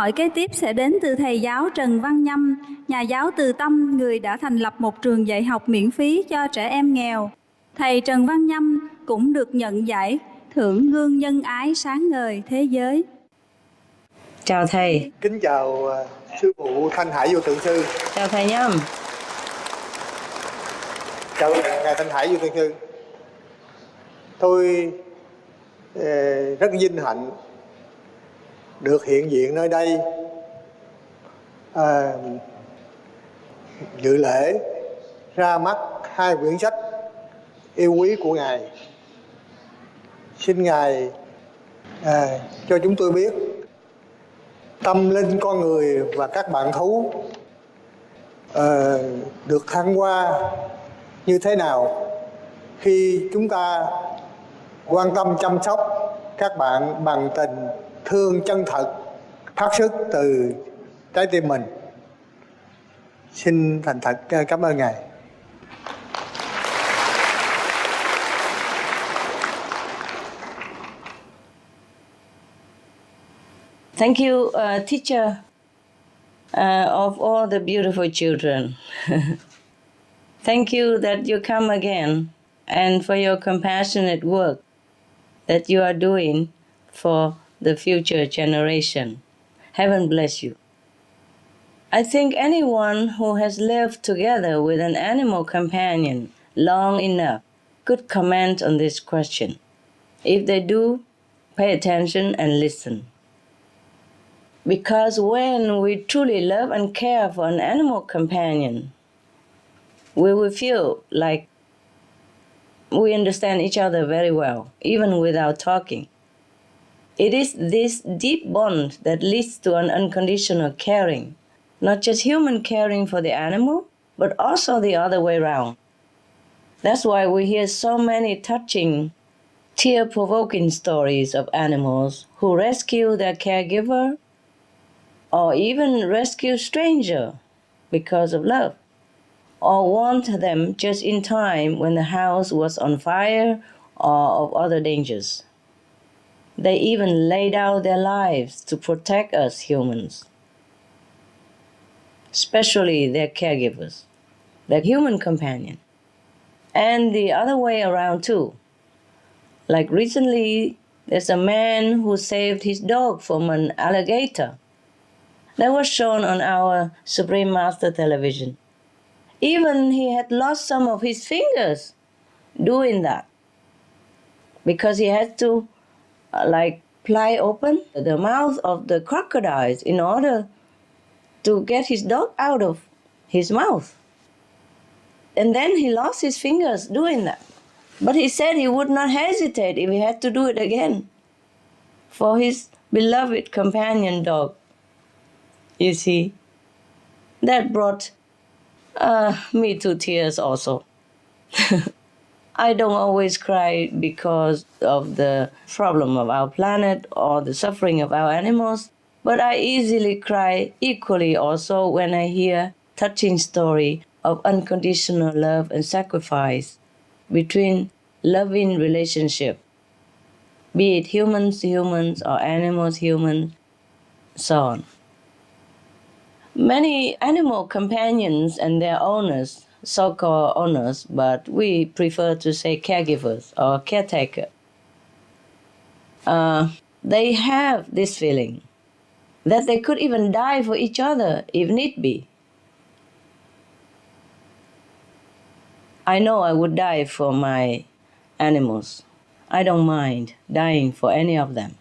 hỏi kế tiếp sẽ đến từ thầy giáo Trần Văn Nhâm, nhà giáo từ Tâm, người đã thành lập một trường dạy học miễn phí cho trẻ em nghèo. Thầy Trần Văn Nhâm cũng được nhận giải Thưởng Gương Nhân Ái Sáng Ngời Thế Giới. Chào thầy. Kính chào sư phụ Thanh Hải Vô Thượng Sư. Chào thầy Nhâm. Chào ngài Thanh Hải Vô Thượng Sư. Tôi rất vinh hạnh được hiện diện nơi đây dự lễ ra mắt 2 quyển sách yêu quý của ngài. Xin ngài cho chúng tôi biết tâm linh con người và các bạn thú được thăng hoa như thế nào khi chúng ta quan tâm chăm sóc các bạn bằng tình thương chân thật phát xuất từ trái tim mình. Xin thành thật cảm ơn ngài. Thank you, teacher of all the beautiful children. Thank you that you come again and for your compassionate work that you are doing for the future generation. Heaven bless you. I think anyone who has lived together with an animal companion long enough could comment on this question. If they do, pay attention and listen. Because when we truly love and care for an animal companion, we will feel like we understand each other very well, even without talking. It is this deep bond that leads to an unconditional caring, not just human caring for the animal, but also the other way around. That's why we hear so many touching, tear-provoking stories of animals who rescue their caregiver or even rescue stranger because of love, or want them just in time when the house was on fire or of other dangers. They even laid out their lives to protect us humans, especially their caregivers, their human companion. And the other way around too. Like recently, there's a man who saved his dog from an alligator. That was shown on our Supreme Master television. Even he had lost some of his fingers doing that, because he had to pry open the mouth of the crocodiles in order to get his dog out of his mouth. And then he lost his fingers doing that. But he said he would not hesitate if he had to do it again for his beloved companion dog. You see, that brought me to tears also. I don't always cry because of the problem of our planet or the suffering of our animals, but I easily cry equally also when I hear touching story of unconditional love and sacrifice between loving relationship, be it humans to humans or animals humans, so on. Many animal companions and their owners, so-called owners, but we prefer to say caregivers or caretaker, they have this feeling that they could even die for each other if need be. I know I would die for my animals. I don't mind dying for any of them.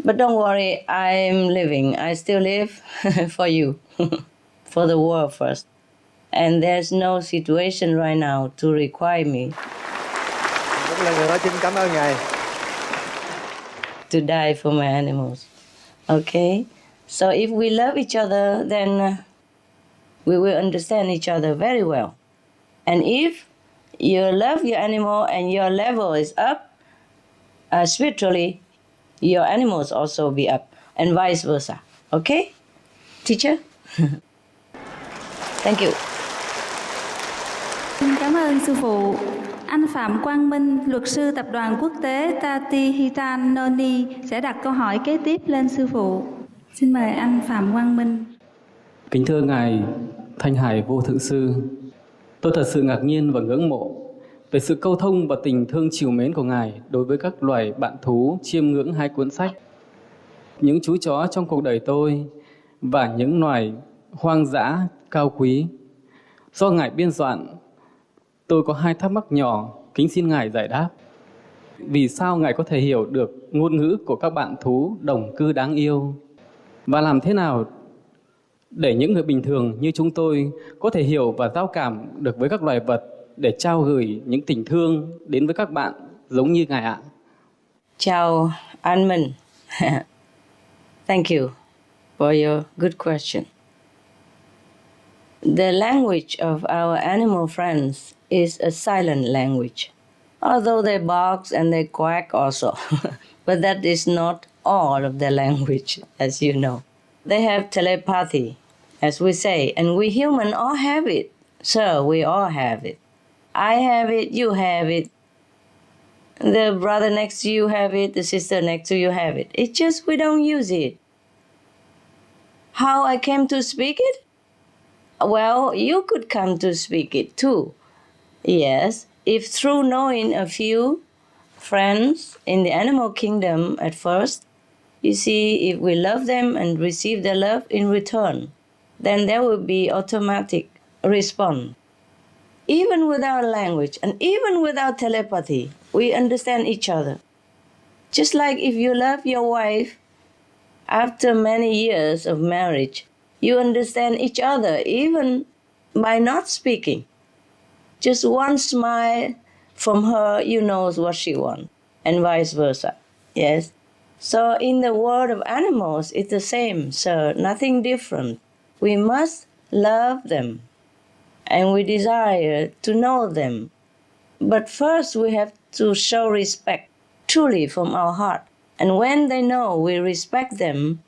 But don't worry, I'm living. I still live for you, for the world first. And there's no situation right now to require me to die for my animals. Okay? So if we love each other, then we will understand each other very well. And if you love your animal and your level is up, spiritually, your animals also be up, and vice versa. Okay? Teacher? Thank you. Xin cảm ơn sư phụ. Anh Phạm Quang Minh, luật sư tập đoàn quốc tế THANH sẽ đặt câu hỏi kế tiếp lên sư phụ. Xin mời anh Phạm Quang Minh. Kính thưa Ngài Thanh Hải Vô Thượng Sư, tôi thật sự ngạc nhiên và ngưỡng mộ về sự câu thông và tình thương trìu mến của Ngài đối với các loài bạn thú chiêm ngưỡng hai cuốn sách, Những chú chó trong cuộc đời tôi và Những loài hoang dã cao quý. Do Ngài biên soạn, tôi có hai thắc mắc nhỏ, kính xin Ngài giải đáp. Vì sao Ngài có thể hiểu được ngôn ngữ của các bạn thú đồng cư đáng yêu? Và làm thế nào để những người bình thường như chúng tôi có thể hiểu và giao cảm được với các loài vật để trao gửi những tình thương đến với các bạn giống như Ngài ạ? Chào An Minh. Thank you for your good question. The language of our animal friends is a silent language, although they bark and they quack also. But that is not all of their language, as you know. They have telepathy, as we say, and we humans all have it. Sir, we all have it. I have it, you have it. The brother next to you have it, the sister next to you have it. It's just we don't use it. How I came to speak it? Well, you could come to speak it too. Yes, if through knowing a few friends in the animal kingdom at first, you see, if we love them and receive their love in return, then there will be automatic response. Even without language and even without telepathy, we understand each other. Just like if you love your wife, after many years of marriage, you understand each other even by not speaking. Just one smile from her, you know what she wants, and vice versa. Yes? So in the world of animals, it's the same, sir, nothing different. We must love them, and we desire to know them. But first we have to show respect, truly from our heart. And when they know we respect them,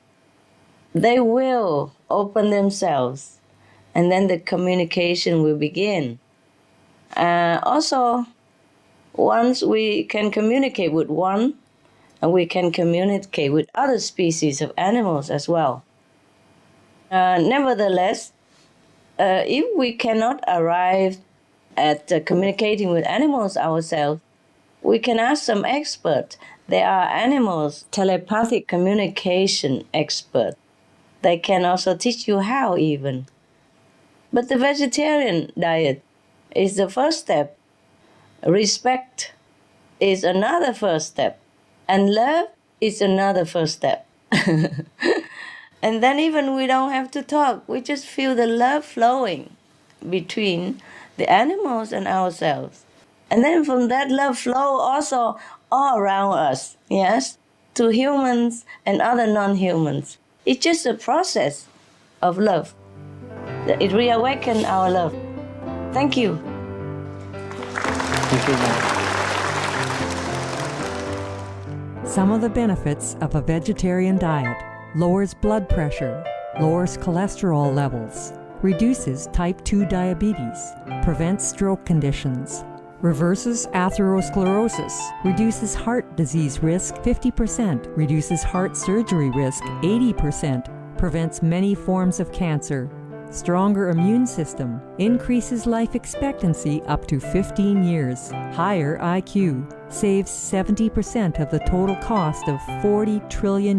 they will open themselves, and then the communication will begin. Also, once we can communicate with one, and we can communicate with other species of animals as well. Nevertheless, if we cannot arrive at communicating with animals ourselves, we can ask some experts. There are animals, telepathic communication experts. They can also teach you how even. But the vegetarian diet is the first step. Respect is another first step. And love is another first step. And then even we don't have to talk. We just feel the love flowing between the animals and ourselves. And then from that love flow also all around us, yes, to humans and other non-humans. It's just a process of love. It reawakens our love. Thank you. Thank you, Ngài. Some of the benefits of a vegetarian diet: lowers blood pressure, lowers cholesterol levels, reduces type 2 diabetes, prevents stroke conditions, reverses atherosclerosis, reduces heart disease risk 50%, reduces heart surgery risk 80%, prevents many forms of cancer, stronger immune system, increases life expectancy up to 15 years, higher IQ, saves 70% of the total cost of $40 trillion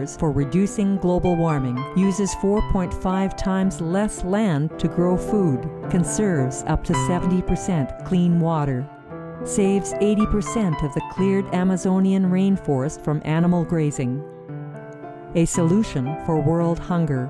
for reducing global warming, uses 4.5 times less land to grow food, conserves up to 70% clean water, saves 80% of the cleared Amazonian rainforest from animal grazing. A solution for world hunger.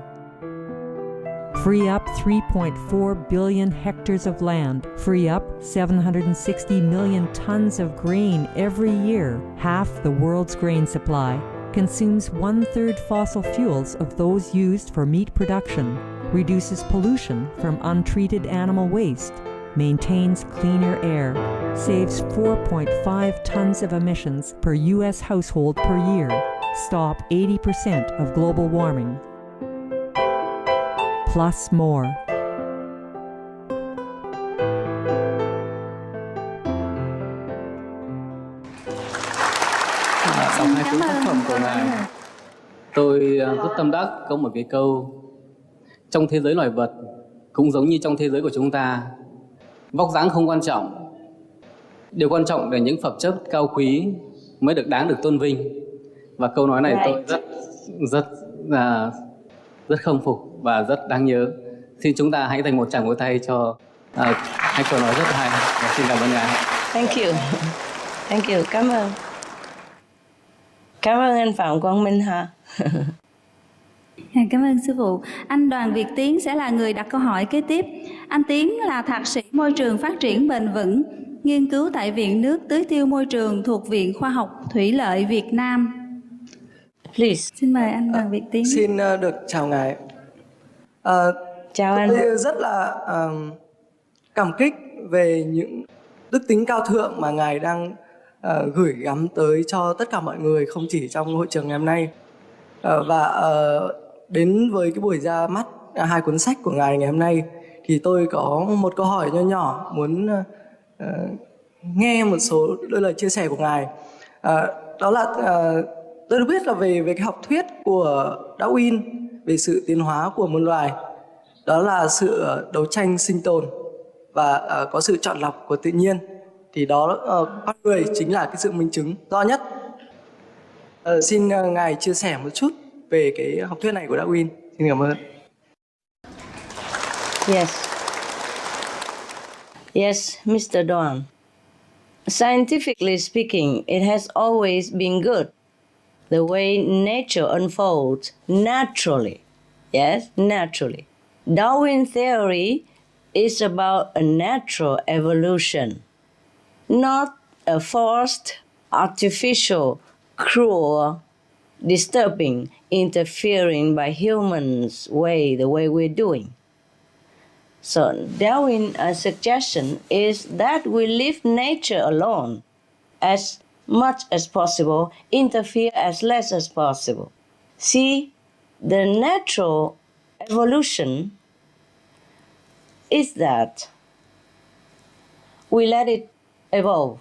Free up 3.4 billion hectares of land, free up 760 million tons of grain every year, half the world's grain supply, consumes 1/3 fossil fuels of those used for meat production, reduces pollution from untreated animal waste, maintains cleaner air, saves 4.5 tons of emissions per U.S. household per year, stop 80% of global warming. Plus more. cuốn tác phẩm của Ngài, tôi rất tâm đắc có một cái câu: trong thế giới loài vật cũng giống như trong thế giới của chúng ta, vóc dáng không quan trọng, điều quan trọng là những phẩm chất cao quý mới đáng được tôn vinh. Và câu nói này tôi rất khâm phục và rất đáng nhớ. Xin chúng ta hãy dành một tràng vỗ tay cho hai câu nói rất hay. Và xin cảm ơn Ngài. Thank you. Thank you. Cảm ơn. Cảm ơn anh Phạm Quang Minh ha. Cảm ơn sư phụ. Anh Đoàn Việt Tiến sẽ là người đặt câu hỏi kế tiếp. Anh Tiến là thạc sĩ môi trường phát triển bền vững, nghiên cứu tại Viện Nước Tưới Tiêu Môi trường thuộc Viện Khoa học Thủy lợi Việt Nam. Please. Xin mời anh Đoàn Việt Tiến. Xin được chào Ngài. Chào anh. Tôi rất là cảm kích về những đức tính cao thượng mà Ngài đang gửi gắm tới cho tất cả mọi người, không chỉ trong hội trường ngày hôm nay. Đến với cái buổi ra mắt hai cuốn sách của Ngài ngày hôm nay thì tôi có một câu hỏi nho nhỏ muốn nghe một số đôi lời chia sẻ của Ngài. Đó là tôi được biết là về cái học thuyết của Darwin về sự tiến hóa của muôn loài. Đó là sự đấu tranh sinh tồn và có sự chọn lọc của tự nhiên. Thì đó con người chính là cái sự minh chứng rõ nhất. Xin Ngài chia sẻ một chút về cái học thuyết này của Darwin. Xin cảm ơn. Yes, Mr. Don. Scientifically speaking, it has always been good. The way nature unfolds naturally. Yes, naturally. Darwin theory is about a natural evolution, not a forced, artificial, cruel, disturbing, interfering by humans the way we're doing. So Darwin's suggestion is that we leave nature alone as much as possible, interfere as less as possible. See, the natural evolution is that we let it evolve.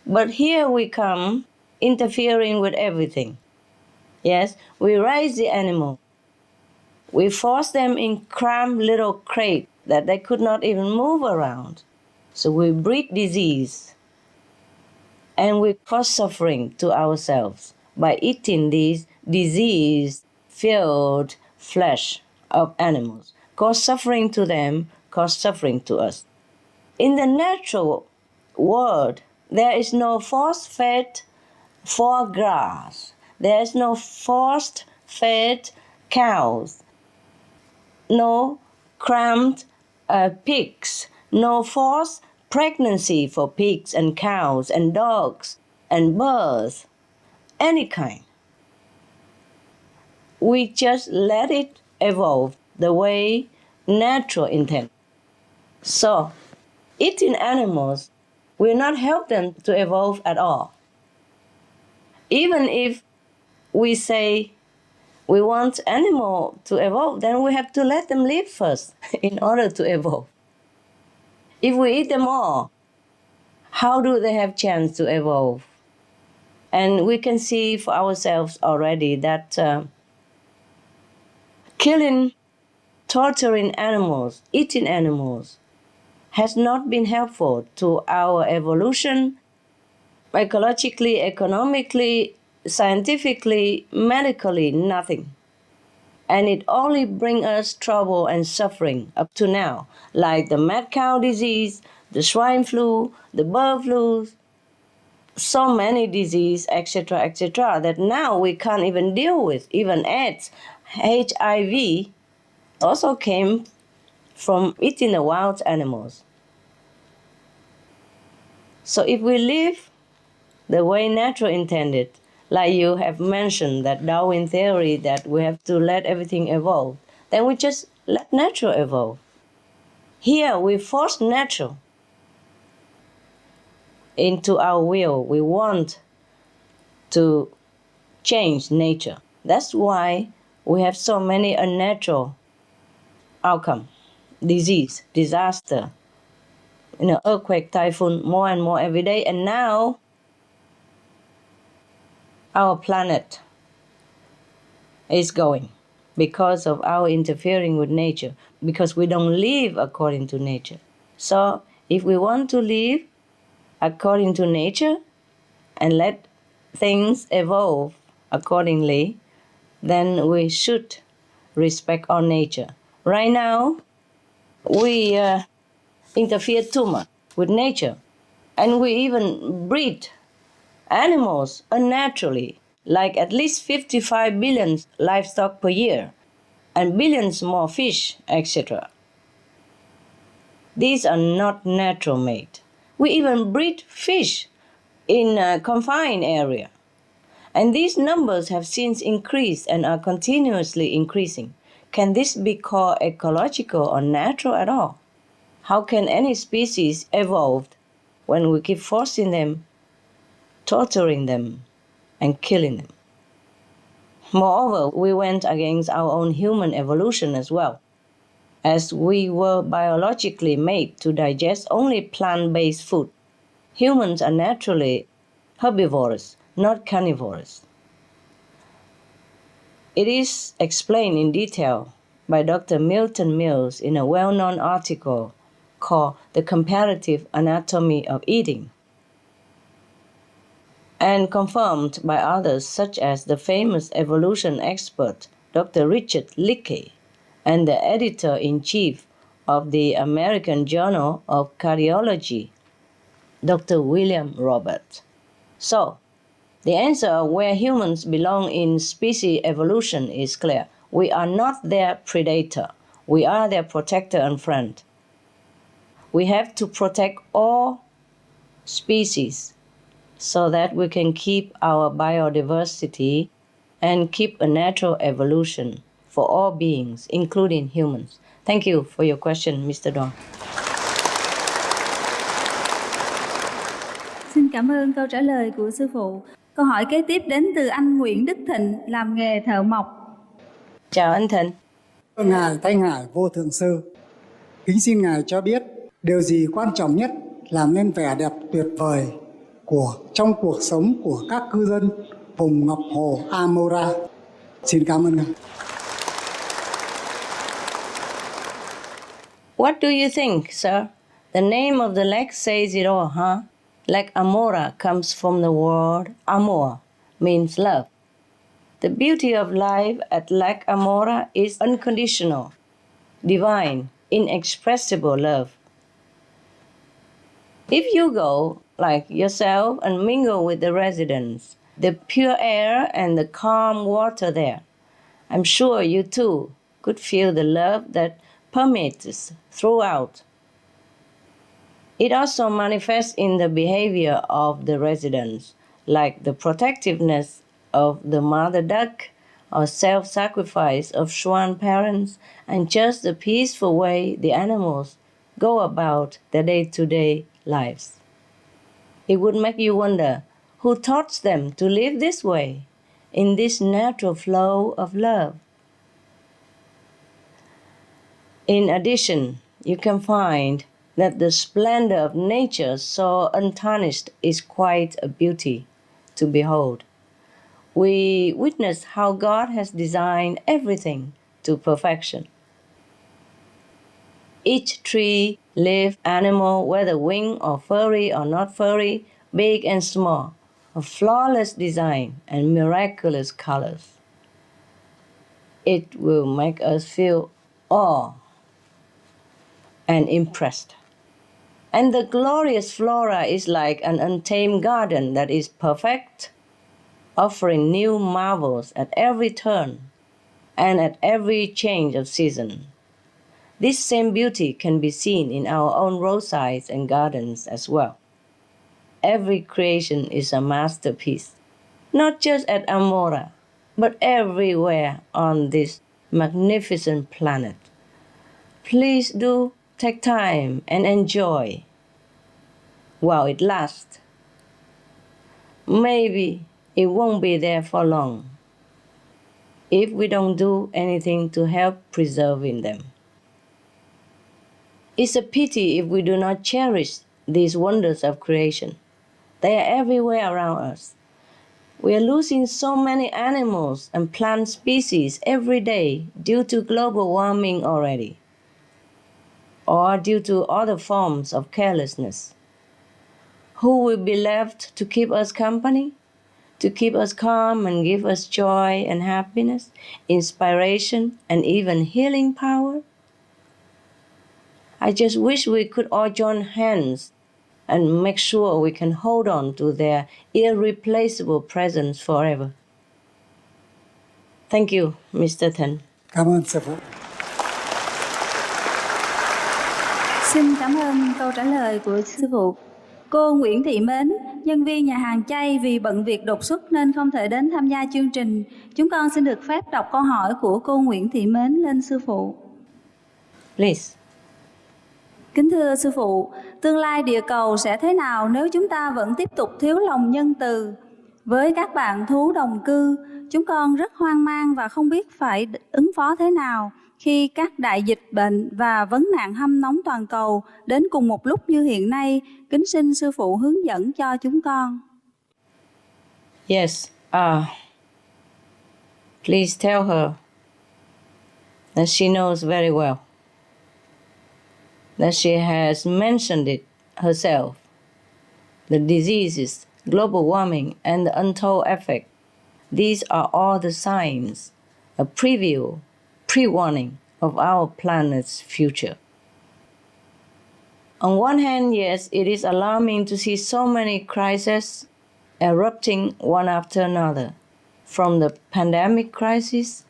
But here we come interfering with everything. Yes, we raise the animal. We force them in cramped little crates that they could not even move around. So we breed disease. And we cause suffering to ourselves by eating these disease-filled flesh of animals. Cause suffering to them, cause suffering to us. In the natural world, there is no force-fed foie gras. There is no force-fed cows. No cramped pigs. No forced pregnancy for pigs and cows and dogs and birds, any kind. We just let it evolve the way natural intent. So, eating animals will not help them to evolve at all. Even if we say we want animal to evolve, then we have to let them live first in order to evolve. If we eat them all, how do they have chance to evolve? And we can see for ourselves already that killing, torturing animals, eating animals, has not been helpful to our evolution, ecologically, economically, scientifically, medically, nothing. And it only brings us trouble and suffering up to now, like the mad cow disease, the swine flu, the bird flu, so many diseases, etc., that now we can't even deal with. Even AIDS, HIV, also came from eating the wild animals. So if we live the way nature intended, like you have mentioned, that Darwin theory that we have to let everything evolve, then we just let nature evolve. Here we force nature into our will. We want to change nature. That's why we have so many unnatural outcomes, disease, disaster, earthquake, typhoon, more and more every day. And now our planet is going because of our interfering with nature, because we don't live according to nature. So if we want to live according to nature and let things evolve accordingly, then we should respect our nature. Right now, we interfere too much with nature, and we even breed animals unnaturally, like at least 55 billion livestock per year, and billions more fish, etc. These are not natural made. We even breed fish in a confined area. And these numbers have since increased and are continuously increasing. Can this be called ecological or natural at all? How can any species evolve when we keep forcing them, torturing them, and killing them? Moreover, we went against our own human evolution as well, as we were biologically made to digest only plant-based food. Humans are naturally herbivorous, not carnivorous. It is explained in detail by Dr. Milton Mills in a well-known article called The Comparative Anatomy of Eating, and confirmed by others such as the famous evolution expert Dr. Richard Leakey and the editor-in-chief of the American Journal of Cardiology, Dr. William Roberts. So, the answer of where humans belong in species evolution is clear. We are not their predator. We are their protector and friend. We have to protect all species so that we can keep our biodiversity and keep a natural evolution for all beings, including humans. Thank you for your question, Mr. Don. Xin cảm ơn câu trả lời của sư phụ. Câu hỏi kế tiếp đến từ anh Nguyễn Đức Thịnh, làm nghề thợ mộc. Chào anh Thịnh. Ngài Thanh Hải Vô Thượng Sư, kính xin Ngài cho biết điều gì quan trọng nhất làm nên vẻ đẹp tuyệt vời trong cuộc sống của các cư dân vùng Ngọc Hồ Amora. Xin cảm ơn Ngài. What do you think, sir? The name of the lake says it all, huh? Lake Amora comes from the word amor, means love. The beauty of life at Lake Amora is unconditional, divine, inexpressible love. If you go, like yourself, and mingle with the residents, the pure air and the calm water there, I'm sure you too could feel the love that permeates throughout. It also manifests in the behavior of the residents, like the protectiveness of the mother duck or self-sacrifice of swan parents, and just the peaceful way the animals go about their day-to-day lives. It would make you wonder who taught them to live this way, in this natural flow of love. In addition, you can find that the splendor of nature so untarnished is quite a beauty to behold. We witness how God has designed everything to perfection. Each tree, leaf, animal, whether winged or furry or not furry, big and small, a flawless design and miraculous colors. It will make us feel awe and impressed. And the glorious flora is like an untamed garden that is perfect, offering new marvels at every turn and at every change of season. This same beauty can be seen in our own roadsides and gardens as well. Every creation is a masterpiece, not just at Amora, but everywhere on this magnificent planet. Please do take time and enjoy while it lasts. Maybe it won't be there for long if we don't do anything to help preserving them. It's a pity if we do not cherish these wonders of creation. They are everywhere around us. We are losing so many animals and plant species every day due to global warming already, or due to other forms of carelessness. Who will be left to keep us company, to keep us calm and give us joy and happiness, inspiration, and even healing power? I just wish we could all join hands and make sure we can hold on to their irreplaceable presence forever. Thank you, Mr. Than. Cảm ơn sư phụ. Xin cảm ơn câu trả lời của sư phụ. Cô Nguyễn Thị Mến, nhân viên nhà hàng chay vì bận việc đột xuất nên không thể đến tham gia chương trình. Chúng con xin được phép đọc câu hỏi của cô Nguyễn Thị Mến lên sư phụ. Please. Kính thưa sư phụ, tương lai địa cầu sẽ thế nào nếu chúng ta vẫn tiếp tục thiếu lòng nhân từ? Với các bạn thú đồng cư, chúng con rất hoang mang và không biết phải ứng phó thế nào khi các đại dịch bệnh và vấn nạn hâm nóng toàn cầu đến cùng một lúc như hiện nay. Kính xin sư phụ hướng dẫn cho chúng con. Yes, please tell her that she knows very well, that she has mentioned it herself. The diseases, global warming, and the untold effect, these are all the signs, a preview, pre-warning of our planet's future. On one hand, yes, it is alarming to see so many crises erupting one after another, from the pandemic crisis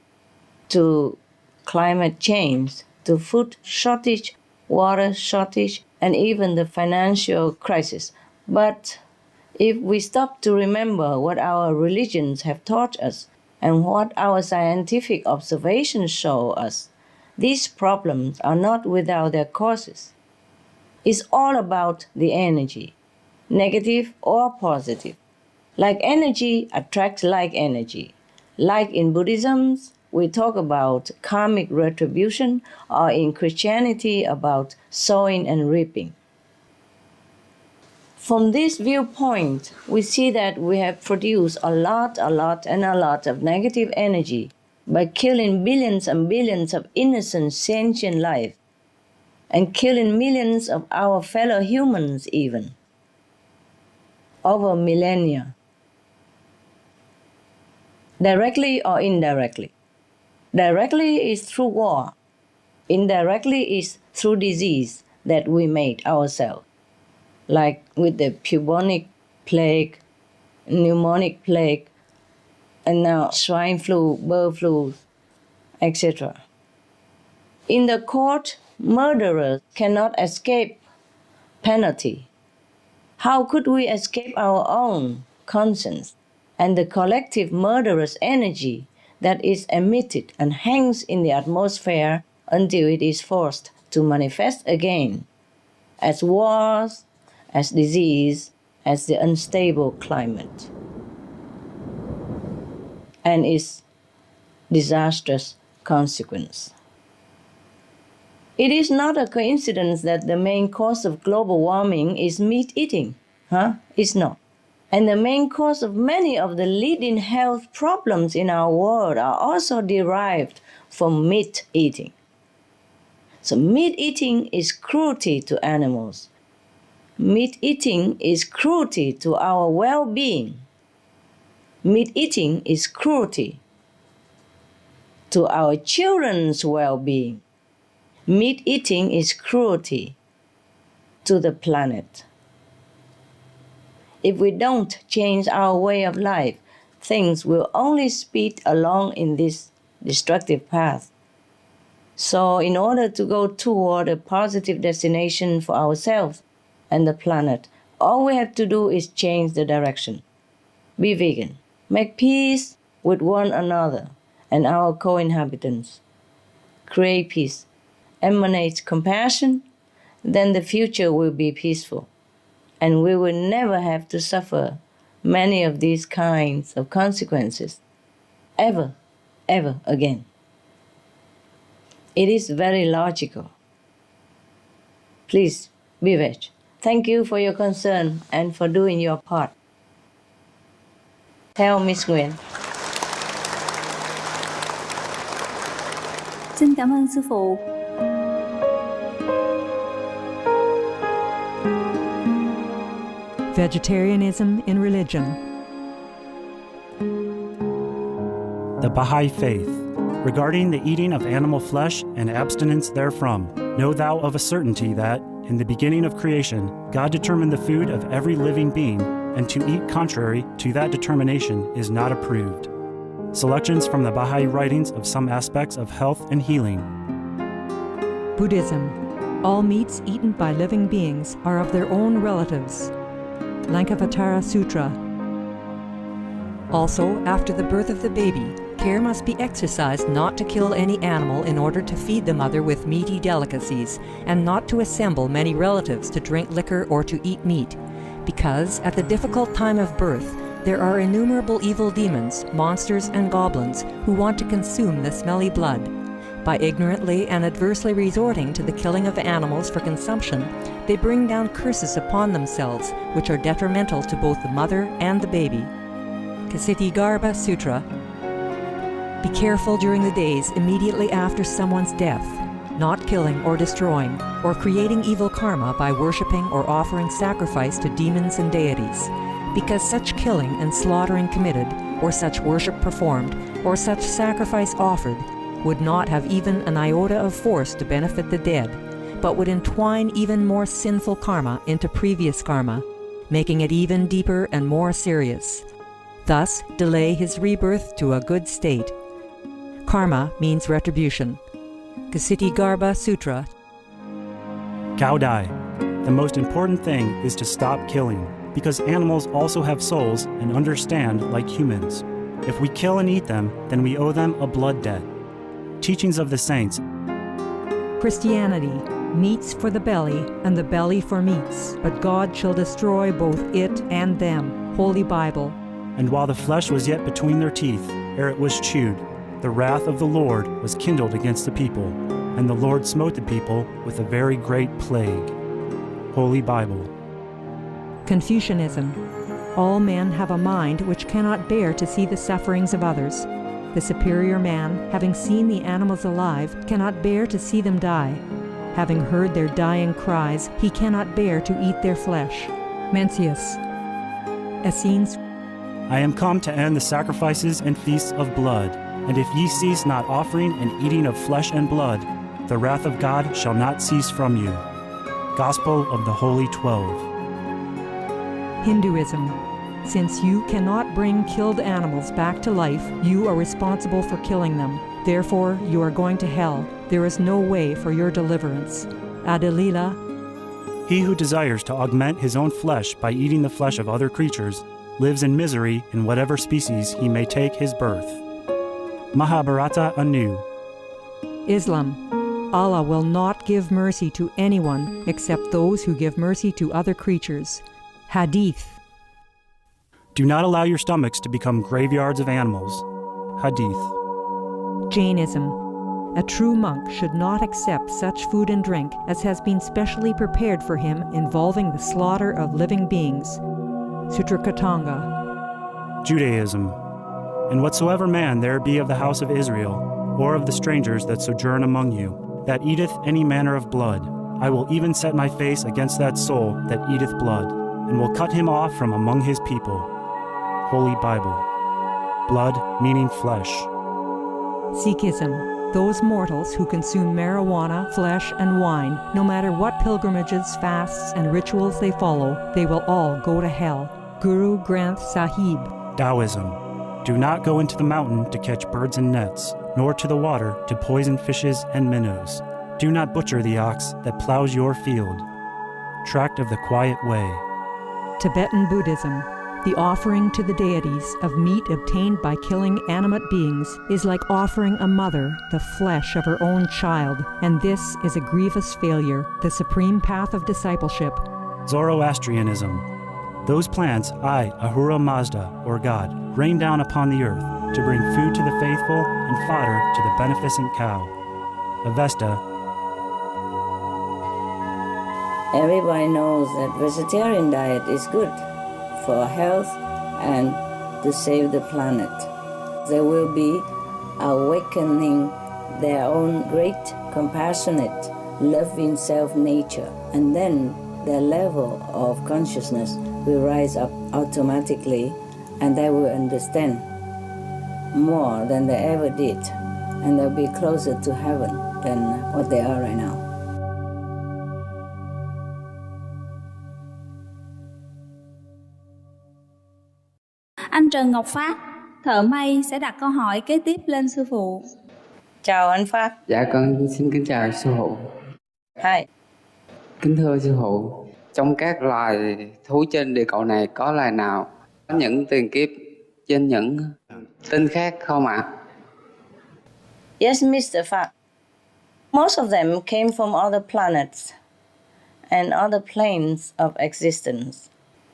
to climate change, to food shortage, water shortage, and even the financial crisis. But if we stop to remember what our religions have taught us and what our scientific observations show us, these problems are not without their causes. It's all about the energy, negative or positive. Like energy attracts like energy. Like in Buddhism, we talk about karmic retribution, or in Christianity about sowing and reaping. From this viewpoint, we see that we have produced a lot of negative energy by killing billions and billions of innocent sentient life, and killing millions of our fellow humans even, over millennia, directly or indirectly. Directly is through war, indirectly is through disease that we made ourselves, like with the bubonic plague, pneumonic plague, and now swine flu, bird flu, etc. In the court, murderers cannot escape penalty. How could we escape our own conscience and the collective murderous energy that is emitted and hangs in the atmosphere until it is forced to manifest again as wars, as disease, as the unstable climate, and its disastrous consequence? It is not a coincidence that the main cause of global warming is meat eating. It's not. And the main cause of many of the leading health problems in our world are also derived from meat eating. So meat eating is cruelty to animals. Meat eating is cruelty to our well-being. Meat eating is cruelty to our children's well-being. Meat eating is cruelty to the planet. If we don't change our way of life, things will only speed along in this destructive path. So in order to go toward a positive destination for ourselves and the planet, all we have to do is change the direction. Be vegan. Make peace with one another and our co-inhabitants. Create peace. Emanate compassion, then the future will be peaceful. And we will never have to suffer many of these kinds of consequences, ever again. It is very logical. Please, be veg. Thank you for your concern and for doing your part. Theo Miss Nguyễn. Xin cảm ơn sư phụ. Vegetarianism in religion. The Baha'i Faith. Regarding the eating of animal flesh and abstinence therefrom, know thou of a certainty that, in the beginning of creation, God determined the food of every living being, and to eat contrary to that determination is not approved. Selections from the Baha'i writings of some aspects of health and healing. Buddhism. All meats eaten by living beings are of their own relatives. Lankavatara Sutra. Also, after the birth of the baby, care must be exercised not to kill any animal in order to feed the mother with meaty delicacies, and not to assemble many relatives to drink liquor or to eat meat, because at the difficult time of birth, there are innumerable evil demons, monsters, and goblins who want to consume the smelly blood. By ignorantly and adversely resorting to the killing of animals for consumption, they bring down curses upon themselves, which are detrimental to both the mother and the baby. Ksitigarbha Sutra. Be careful during the days immediately after someone's death, not killing or destroying, or creating evil karma by worshipping or offering sacrifice to demons and deities, because such killing and slaughtering committed, or such worship performed, or such sacrifice offered, would not have even an iota of force to benefit the dead, but would entwine even more sinful karma into previous karma, making it even deeper and more serious. Thus, delay his rebirth to a good state. Karma means retribution. Ksitigarbha Sutra. Cao Dai. The most important thing is to stop killing, because animals also have souls and understand like humans. If we kill and eat them, then we owe them a blood debt. Teachings of the Saints. Christianity. Meats for the belly, and the belly for meats, but God shall destroy both it and them. Holy Bible. And while the flesh was yet between their teeth, ere it was chewed, the wrath of the Lord was kindled against the people, and the Lord smote the people with a very great plague. Holy Bible. Confucianism. All men have a mind which cannot bear to see the sufferings of others. The superior man, having seen the animals alive, cannot bear to see them die. Having heard their dying cries, he cannot bear to eat their flesh. Mencius. Essenes. I am come to end the sacrifices and feasts of blood, and if ye cease not offering and eating of flesh and blood, the wrath of God shall not cease from you. Gospel of the Holy 12. Hinduism. Since you cannot bring killed animals back to life, you are responsible for killing them. Therefore, you are going to hell. There is no way for your deliverance. Adilila. He who desires to augment his own flesh by eating the flesh of other creatures lives in misery in whatever species he may take his birth. Mahabharata anew. Islam. Allah will not give mercy to anyone except those who give mercy to other creatures. Hadith. Do not allow your stomachs to become graveyards of animals. Hadith. Jainism. A true monk should not accept such food and drink as has been specially prepared for him involving the slaughter of living beings. Sutrakatanga. Judaism. And whatsoever man there be of the house of Israel, or of the strangers that sojourn among you, that eateth any manner of blood, I will even set my face against that soul that eateth blood, and will cut him off from among his people. Holy Bible. Blood meaning flesh. Sikhism. Those mortals who consume marijuana, flesh, and wine, no matter what pilgrimages, fasts, and rituals they follow, they will all go to hell. Guru Granth Sahib. Taoism. Do not go into the mountain to catch birds and nets, nor to the water to poison fishes and minnows. Do not butcher the ox that plows your field. Tract of the Quiet Way. Tibetan Buddhism. The offering to the deities of meat obtained by killing animate beings is like offering a mother the flesh of her own child, and this is a grievous failure, the supreme path of discipleship. Zoroastrianism. Those plants I, Ahura Mazda, or God, rain down upon the earth to bring food to the faithful and fodder to the beneficent cow. Avesta. Everybody knows that vegetarian diet is good for health and to save the planet. They will be awakening their own great, compassionate, loving self-nature, and then their level of consciousness will rise up automatically, and they will understand more than they ever did, and they'll be closer to heaven than what they are right now. Anh Trần Ngọc Phát, thợ may sẽ đặt câu hỏi kế tiếp lên sư phụ. Chào anh Phát. Dạ con xin kính chào sư phụ. Hi. Kính thưa sư phụ, trong các loài thú trên địa cầu này có loài nào có những tiền kiếp trên những tinh khác không ạ? Yes, Mr. Phát. Most of them came from other planets and other planes of existence.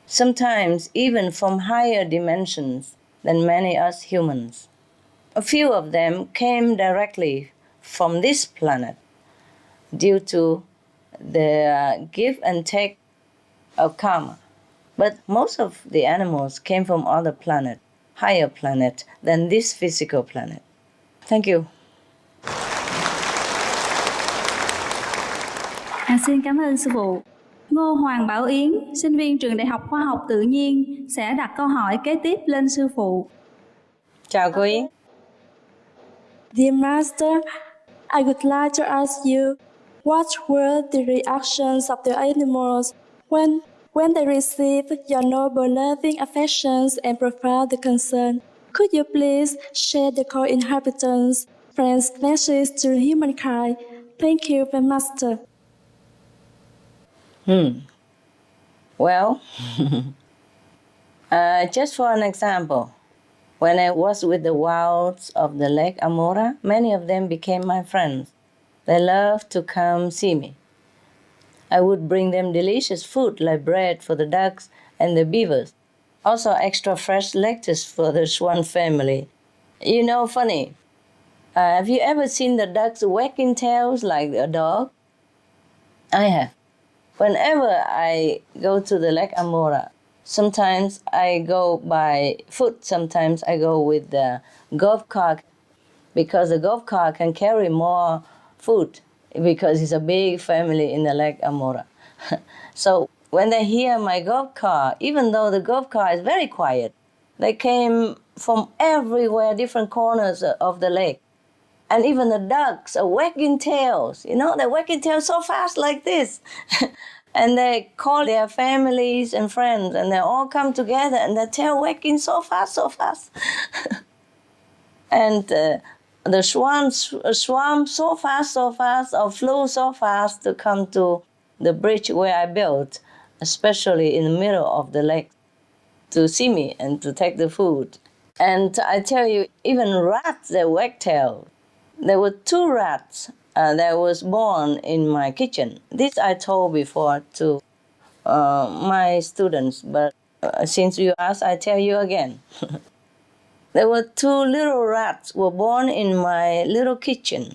Sometimes even from higher dimensions than many us humans. A few of them came directly from this planet due to the give and take of karma. But most of the animals came from other planet, higher planet than this physical planet. Thank you. Xin cảm ơn sư phụ. Ngô Hoàng Bảo Yến, sinh viên trường Đại học Khoa học Tự nhiên sẽ đặt câu hỏi kế tiếp lên sư phụ. Chào cô Yến. Dear Master, I would like to ask you, what were the reactions of the animals when they received your noble loving affections and profound concern? Could you please share the co-inhabitants' friends' message to humankind? Thank you, Master. Well, just for an example, when I was with the wilds of the Lake Amora, many of them became my friends. They loved to come see me. I would bring them delicious food like bread for the ducks and the beavers. Also extra fresh lettuce for the swan family. You know, funny, have you ever seen the ducks wagging tails like a dog? I have. Whenever I go to the Lake Amora, sometimes I go by foot, sometimes I go with the golf cart, because the golf cart can carry more food because it's a big family in the Lake Amora. So when they hear my golf cart, even though the golf cart is very quiet, they came from everywhere, different corners of the lake. And even the ducks are wagging tails, you know, they're wagging tails so fast like this. And they call their families and friends, and they all come together, and their tail wagging so fast, so fast. And the swans swam so fast, or flew so fast to come to the bridge where I built, especially in the middle of the lake, to see me and to take the food. And I tell you, even rats, they wag tail. There were 2 rats that was born in my kitchen. This I told before to my students, but since you asked, I tell you again. There were 2 little rats were born in my little kitchen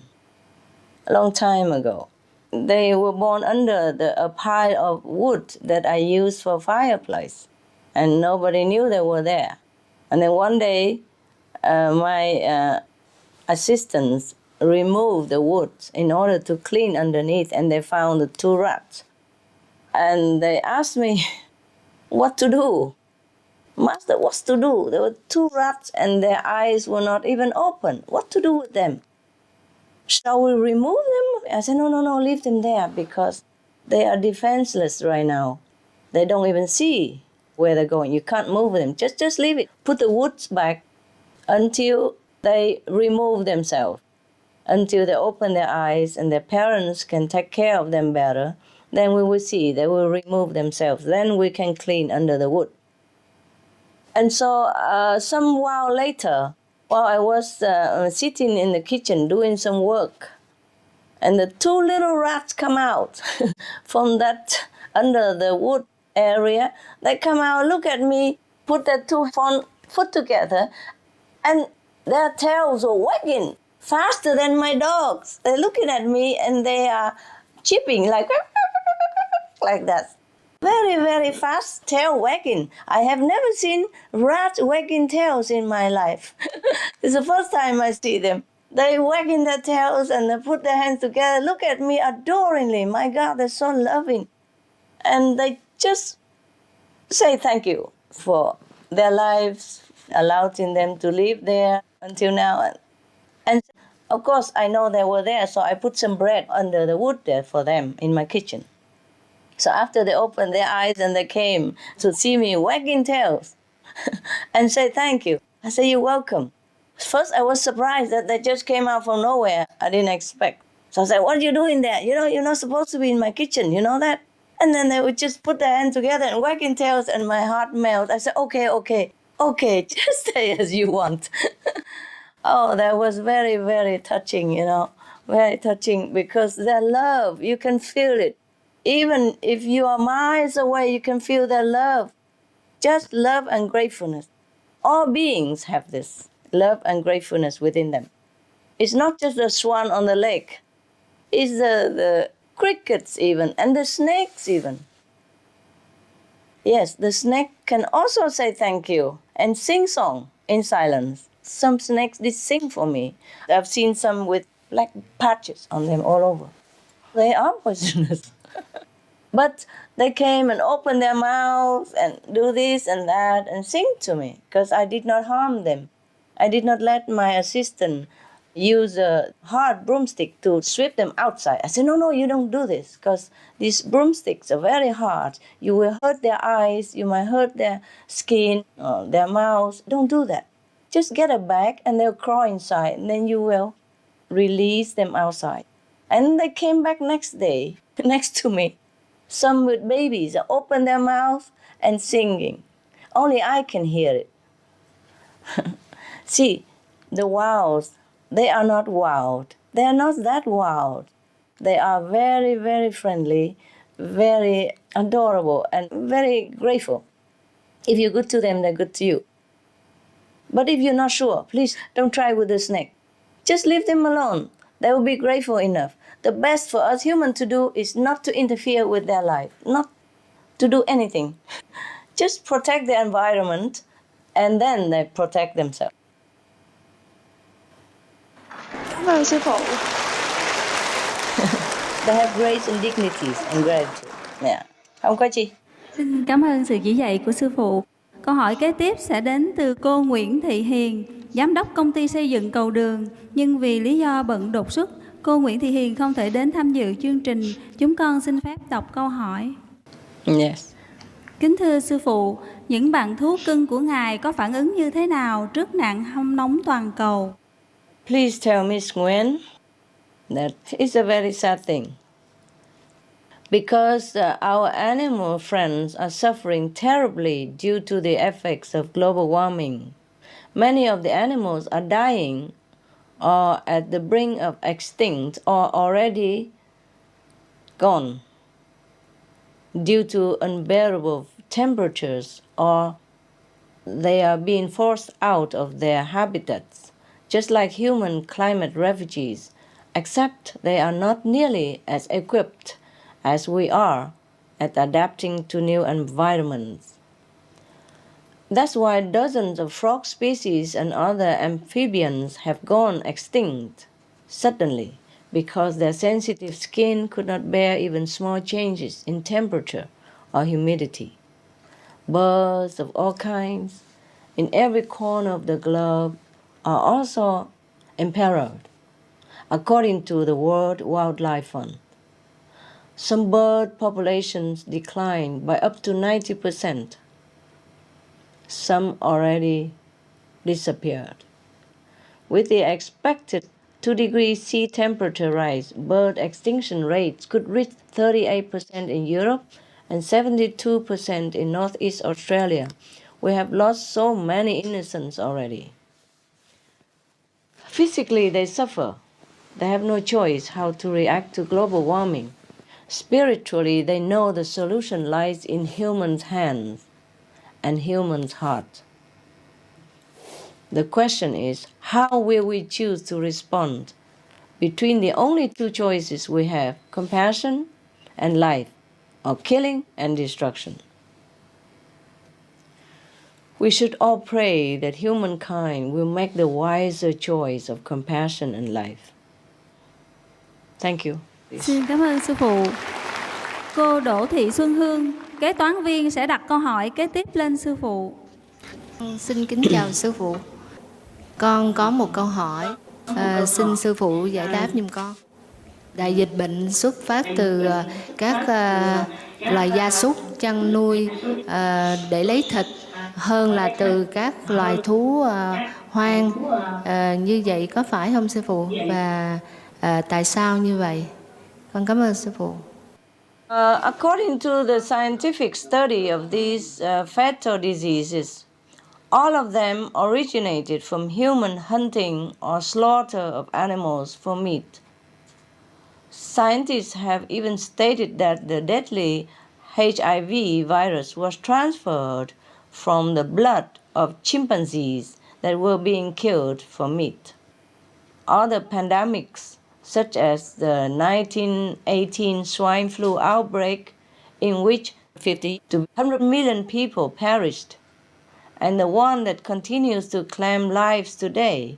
a long time ago. They were born under a pile of wood that I used for fireplace, and nobody knew they were there. And then one day, my assistants removed the wood in order to clean underneath, and they found the 2 rats. And they asked me what to do. Master, what's to do? There were 2 rats and their eyes were not even open. What to do with them? Shall we remove them? I said, no, leave them there because they are defenseless right now. They don't even see where they're going. You can't move them. Just leave it. Put the woods back until they remove themselves, until they open their eyes and their parents can take care of them better. Then we will see. They will remove themselves. Then we can clean under the wood. And so some while later, while I was sitting in the kitchen doing some work, and the 2 little rats come out from that under the wood area. They come out, look at me, put their 2 front foot together, and their tails are wagging faster than my dogs. They're looking at me and they are chipping like that. Very, very fast tail wagging. I have never seen rats wagging tails in my life. It's the first time I see them. They wagging their tails and they put their hands together, look at me adoringly. My God, they're so loving. And they just say thank you for their lives, allowing them to live there until now. And of course, I know they were there, so I put some bread under the wood there for them in my kitchen. So after they opened their eyes and they came to see me wagging tails and say thank you, I say, you're welcome. First, I was surprised that they just came out from nowhere. I didn't expect. So I said, what are you doing there? You know, you're not supposed to be in my kitchen. You know that? And then they would just put their hands together and wagging tails, and my heart melted. I said, okay, just stay as you want. Oh, that was very, very touching, you know, very touching, because their love, you can feel it. Even if you are miles away, you can feel their love. Just love and gratefulness. All beings have this love and gratefulness within them. It's not just the swan on the lake. It's the crickets even, and the snakes even. Yes, the snake can also say thank you and sing song in silence. Some snakes did sing for me. I've seen some with black patches on them all over. They are poisonous. But they came and opened their mouths and do this and that and sing to me, because I did not harm them. I did not let my assistant use a hard broomstick to sweep them outside. I said, no, you don't do this, because these broomsticks are very hard. You will hurt their eyes, you might hurt their skin, their mouths. Don't do that. Just get a bag and they'll crawl inside, and then you will release them outside. And they came back next day, next to me. Some with babies open their mouth and singing. Only I can hear it. See, the wilds, they are not wild. They are not that wild. They are very, very friendly, very adorable, and very grateful. If you're good to them, they're good to you. But if you're not sure, please don't try with the snake. Just leave them alone. They will be grateful enough. The best for us humans to do is not to interfere with their life, not to do anything. Just protect the environment, and then they protect themselves. Cảm ơn sư phụ. They have grace and dignities and gratitude. Yeah. Không có chi. Xin cảm ơn sự chỉ dạy của sư phụ. Câu hỏi kế tiếp sẽ đến từ cô Nguyễn Thị Hiền, giám đốc công ty xây dựng cầu Đường. Nhưng vì lý do bận đột xuất, cô Nguyễn Thị Hiền không thể đến tham dự chương trình. Chúng con xin phép đọc câu hỏi. Yes. Kính thưa sư phụ, những bạn thú cưng của Ngài có phản ứng như thế nào trước nạn hong nóng toàn cầu? Please tell Miss Nguyen that it's a very sad thing. Because our animal friends are suffering terribly due to the effects of global warming. Many of the animals are dying or at the brink of extinct or already gone due to unbearable temperatures, or they are being forced out of their habitats, just like human climate refugees, except they are not nearly as equipped as we are at adapting to new environments. That's why dozens of frog species and other amphibians have gone extinct suddenly, because their sensitive skin could not bear even small changes in temperature or humidity. Birds of all kinds in every corner of the globe are also imperiled, according to the World Wildlife Fund. Some bird populations declined by up to 90%. Some already disappeared. With the expected 2-degree sea temperature rise, bird extinction rates could reach 38% in Europe and 72% in Northeast Australia. We have lost so many innocents already. Physically, they suffer. They have no choice how to react to global warming. Spiritually, they know the solution lies in humans' hands and humans' heart. The question is, how will we choose to respond between the only two choices we have, compassion and life, of killing and destruction. We should all pray that humankind will make the wiser choice of compassion and life. Thank you. Xin cảm ơn sư phụ. Cô Đỗ Thị Xuân Hương, kế toán viên sẽ đặt câu hỏi kế tiếp lên sư phụ. Xin kính chào sư phụ. Con có một câu hỏi, xin sư phụ giải đáp giùm con. Đại dịch bệnh xuất phát từ các loài gia súc chăn nuôi để lấy thịt hơn là từ các loài thú hoang. Như vậy có phải không sư phụ? Và tại sao như vậy? Con cảm ơn sư phụ. According to the scientific study of these fatal diseases, all of them originated from human hunting or slaughter of animals for meat. Scientists have even stated that the deadly HIV virus was transferred from the blood of chimpanzees that were being killed for meat. Other pandemics, such as the 1918 swine flu outbreak, in which 50 to 100 million people perished, and the one that continues to claim lives today,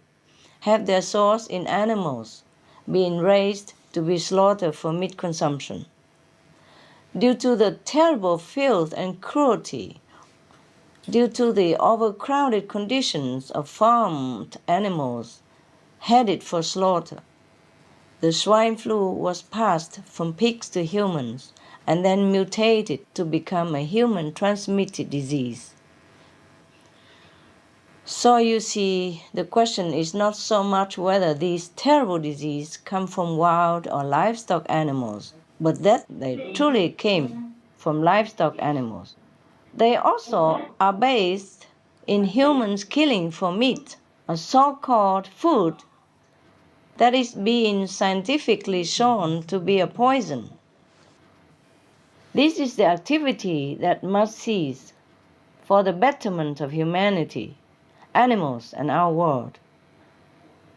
have their source in animals being raised to be slaughtered for meat consumption. Due to the terrible filth and cruelty, due to the overcrowded conditions of farmed animals headed for slaughter, the swine flu was passed from pigs to humans and then mutated to become a human-transmitted disease. So you see, the question is not so much whether these terrible diseases come from wild or livestock animals, but that they truly came from livestock animals. They also are based in humans killing for meat, a so-called food that is being scientifically shown to be a poison. This is the activity that must cease for the betterment of humanity, animals, and our world.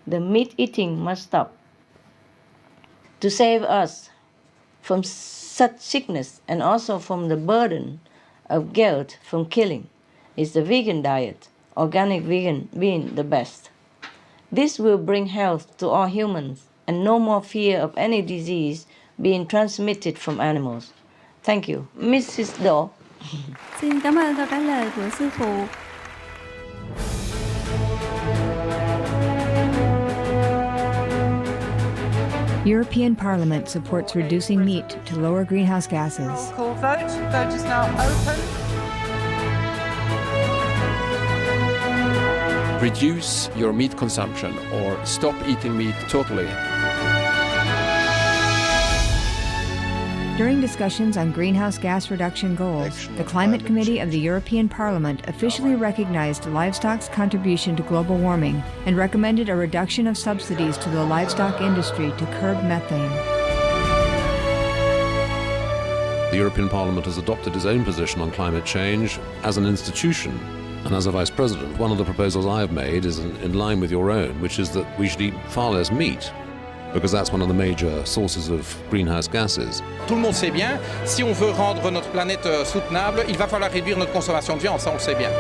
The meat eating must stop. To save us from such sickness and also from the burden of guilt from killing is the vegan diet, organic vegan being the best. This will bring health to all humans and no more fear of any disease being transmitted from animals. Thank you. Mrs. Đỗ. Xin cảm ơn câu trả lời của sư phụ. European Parliament supports reducing meat to lower greenhouse gases. Call vote. Vote is now open. Reduce your meat consumption or stop eating meat totally. During discussions on greenhouse gas reduction goals, the Climate Committee of the European Parliament officially recognized livestock's contribution to global warming and recommended a reduction of subsidies to the livestock industry to curb methane. The European Parliament has adopted its own position on climate change as an institution. And as a Vice President, one of the proposals I have made is in line with your own, which is that we should eat far less meat, because that's one of the major sources of greenhouse gases. Tout le monde sait bien, si on veut rendre notre planète soutenable, il va falloir réduire notre consommation de viande, ça on le sait bien.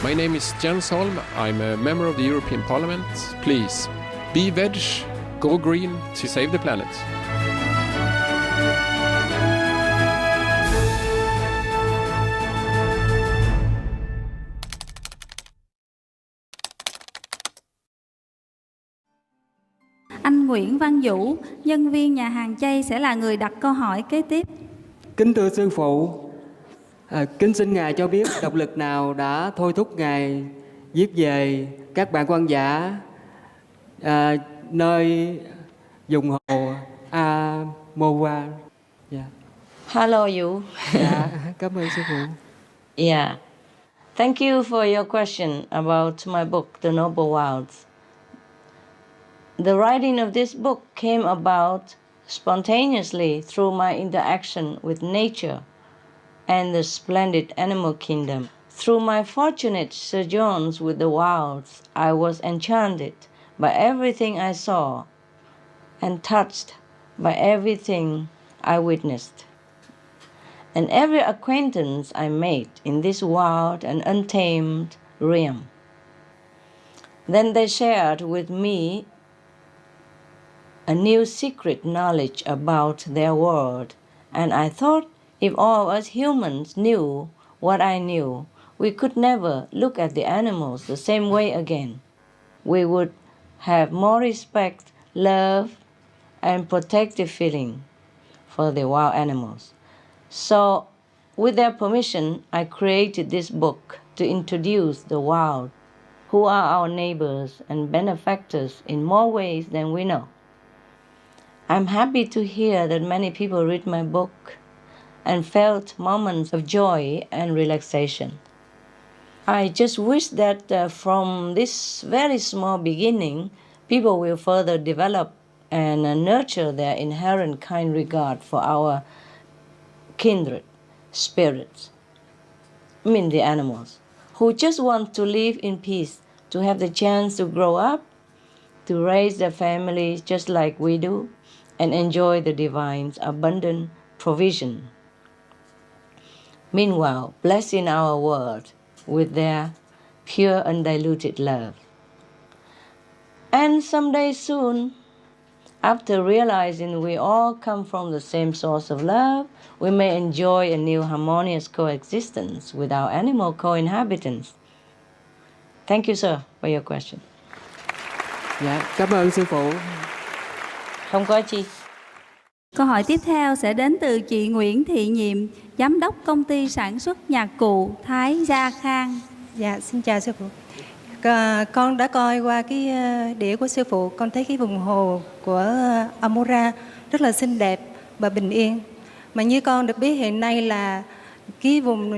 My name is Jens Holm. I'm a member of the European Parliament. Please, be veg, go green to save the planet. Anh Nguyễn Văn Vũ, nhân viên nhà hàng chay sẽ là người đặt câu hỏi kế tiếp. Kính thưa sư phụ, kính xin Ngài cho biết động lực nào đã thôi thúc Ngài viết về các bạn quan giả nơi vùng hồ Amoa. Yeah. Hello you. Dạ, cảm ơn sư phụ. Yeah. Thank you for your question about my book, The Noble Wilds. The writing of this book came about spontaneously through my interaction with nature and the splendid animal kingdom. Through my fortunate sojourns with the wilds, I was enchanted by everything I saw and touched by everything I witnessed, and every acquaintance I made in this wild and untamed realm. Then they shared with me a new secret knowledge about their world, and I thought if all of us humans knew what I knew, we could never look at the animals the same way again. We would have more respect, love, and protective feeling for the wild animals. So, with their permission, I created this book to introduce the wild, who are our neighbors and benefactors in more ways than we know. I'm happy to hear that many people read my book and felt moments of joy and relaxation. I just wish that from this very small beginning, people will further develop and nurture their inherent kind regard for our kindred spirits, the animals, who just want to live in peace, to have the chance to grow up, to raise their families just like we do, and enjoy the divine's abundant provision. Meanwhile, blessing our world with their pure undiluted love. And someday soon, after realizing we all come from the same source of love, we may enjoy a new harmonious coexistence with our animal co-inhabitants. Thank you, sir, for your question. Dạ, cảm ơn sư phụ. Không có chi. Câu hỏi tiếp theo sẽ đến từ chị Nguyễn Thị Nhiệm, Giám đốc công ty sản xuất nhạc cụ Thái Gia Khang. Dạ, xin chào sư phụ. Con đã coi qua cái đĩa của sư phụ, con thấy cái vùng hồ của Amura rất là xinh đẹp và bình yên. Mà như con được biết hiện nay là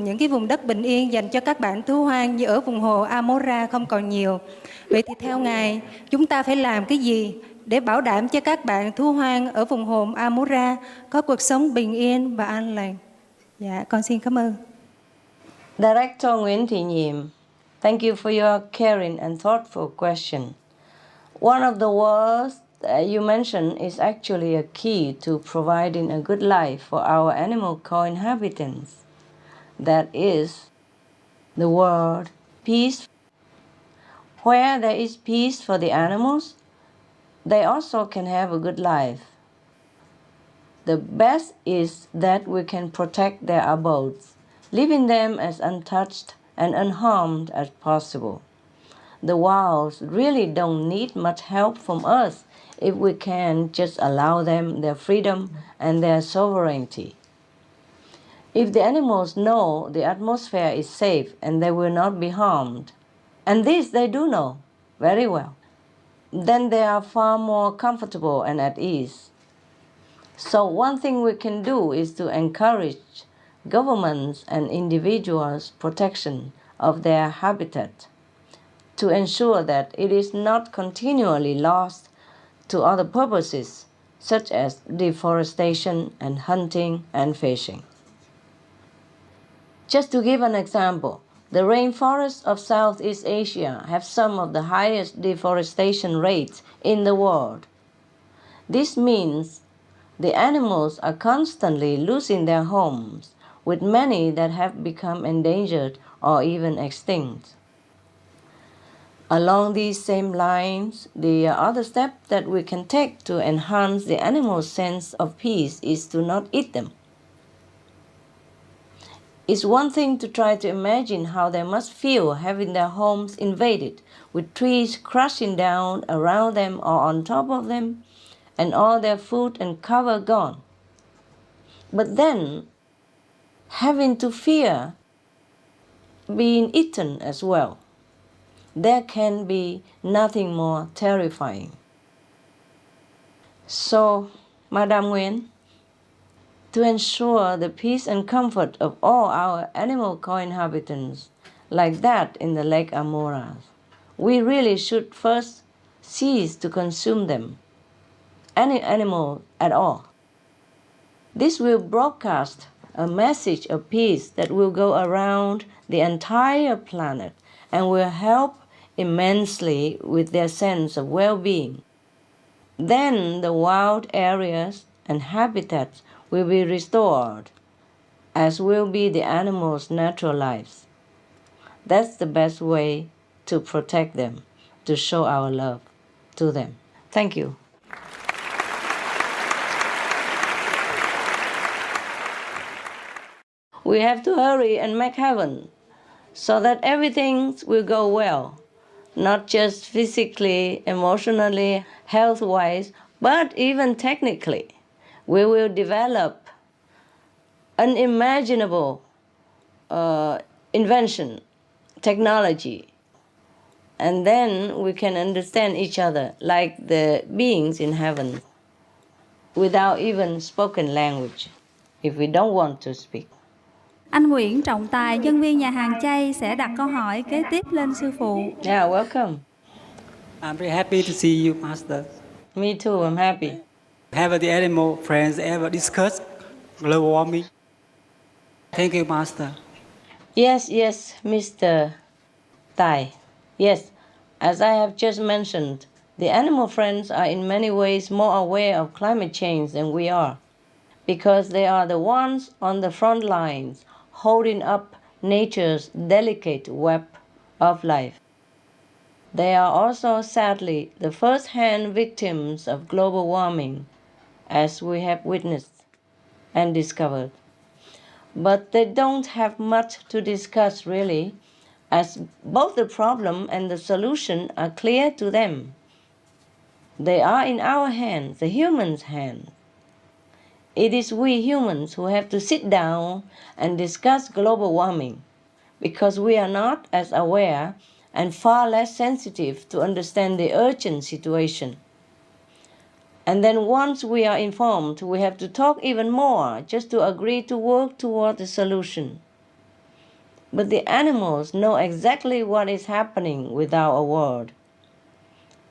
những cái vùng đất bình yên dành cho các bạn thú hoang như ở vùng hồ Amura không còn nhiều. Vậy thì theo Ngài, chúng ta phải làm cái gì để bảo đảm cho các bạn thú hoang ở vùng hồ Amura có cuộc sống bình yên và an lành? Dạ, con xin cảm ơn. Director Nguyễn Thị Nhiệm, thank you for your caring and thoughtful question. One of the words that you mentioned is actually a key to providing a good life for our animal co-inhabitants. That is the word peace. Where there is peace for the animals, they also can have a good life. The best is that we can protect their abodes, leaving them as untouched and unharmed as possible. The wilds really don't need much help from us if we can just allow them their freedom and their sovereignty. If the animals know the atmosphere is safe and they will not be harmed, and this they do know very well, then they are far more comfortable and at ease. So one thing we can do is to encourage governments and individuals' protection of their habitat, to ensure that it is not continually lost to other purposes, such as deforestation and hunting and fishing. Just to give an example, the rainforests of Southeast Asia have some of the highest deforestation rates in the world. This means the animals are constantly losing their homes, with many that have become endangered or even extinct. Along these same lines, the other step that we can take to enhance the animal's sense of peace is to not eat them. It's one thing to try to imagine how they must feel having their homes invaded, with trees crashing down around them or on top of them, and all their food and cover gone. But then, having to fear being eaten as well, there can be nothing more terrifying. So, Madam Nguyen, to ensure the peace and comfort of all our animal co-inhabitants, like that in the Lake Amura, we really should first cease to consume them, any animal at all. This will broadcast a message of peace that will go around the entire planet and will help immensely with their sense of well-being. then the wild areas and habitats will be restored, as will be the animals' natural lives. That's the best way to protect them, to show our love to them. Thank you. We have to hurry and make heaven so that everything will go well, not just physically, emotionally, health-wise, but even technically. We will develop unimaginable invention, technology, and then we can understand each other like the beings in heaven without even spoken language, if we don't want to speak. Anh Nguyễn Trọng Tài, nhân viên nhà hàng chay sẽ đặt câu hỏi kế tiếp lên sư phụ. Yeah, welcome. I'm very happy to see you, Master. Me too, I'm happy. Have the animal friends ever discussed global warming? Thank you, Master. Yes, Mr. Tai. Yes, as I have just mentioned, the animal friends are in many ways more aware of climate change than we are, because they are the ones on the front lines holding up nature's delicate web of life. They are also, sadly, the first-hand victims of global warming, as we have witnessed and discovered. But they don't have much to discuss, really, as both the problem and the solution are clear to them. They are in our hands, the humans' hands. It is we humans who have to sit down and discuss global warming, because we are not as aware and far less sensitive to understand the urgent situation. And then once we are informed, we have to talk even more just to agree to work toward the solution. But the animals know exactly what is happening without a word.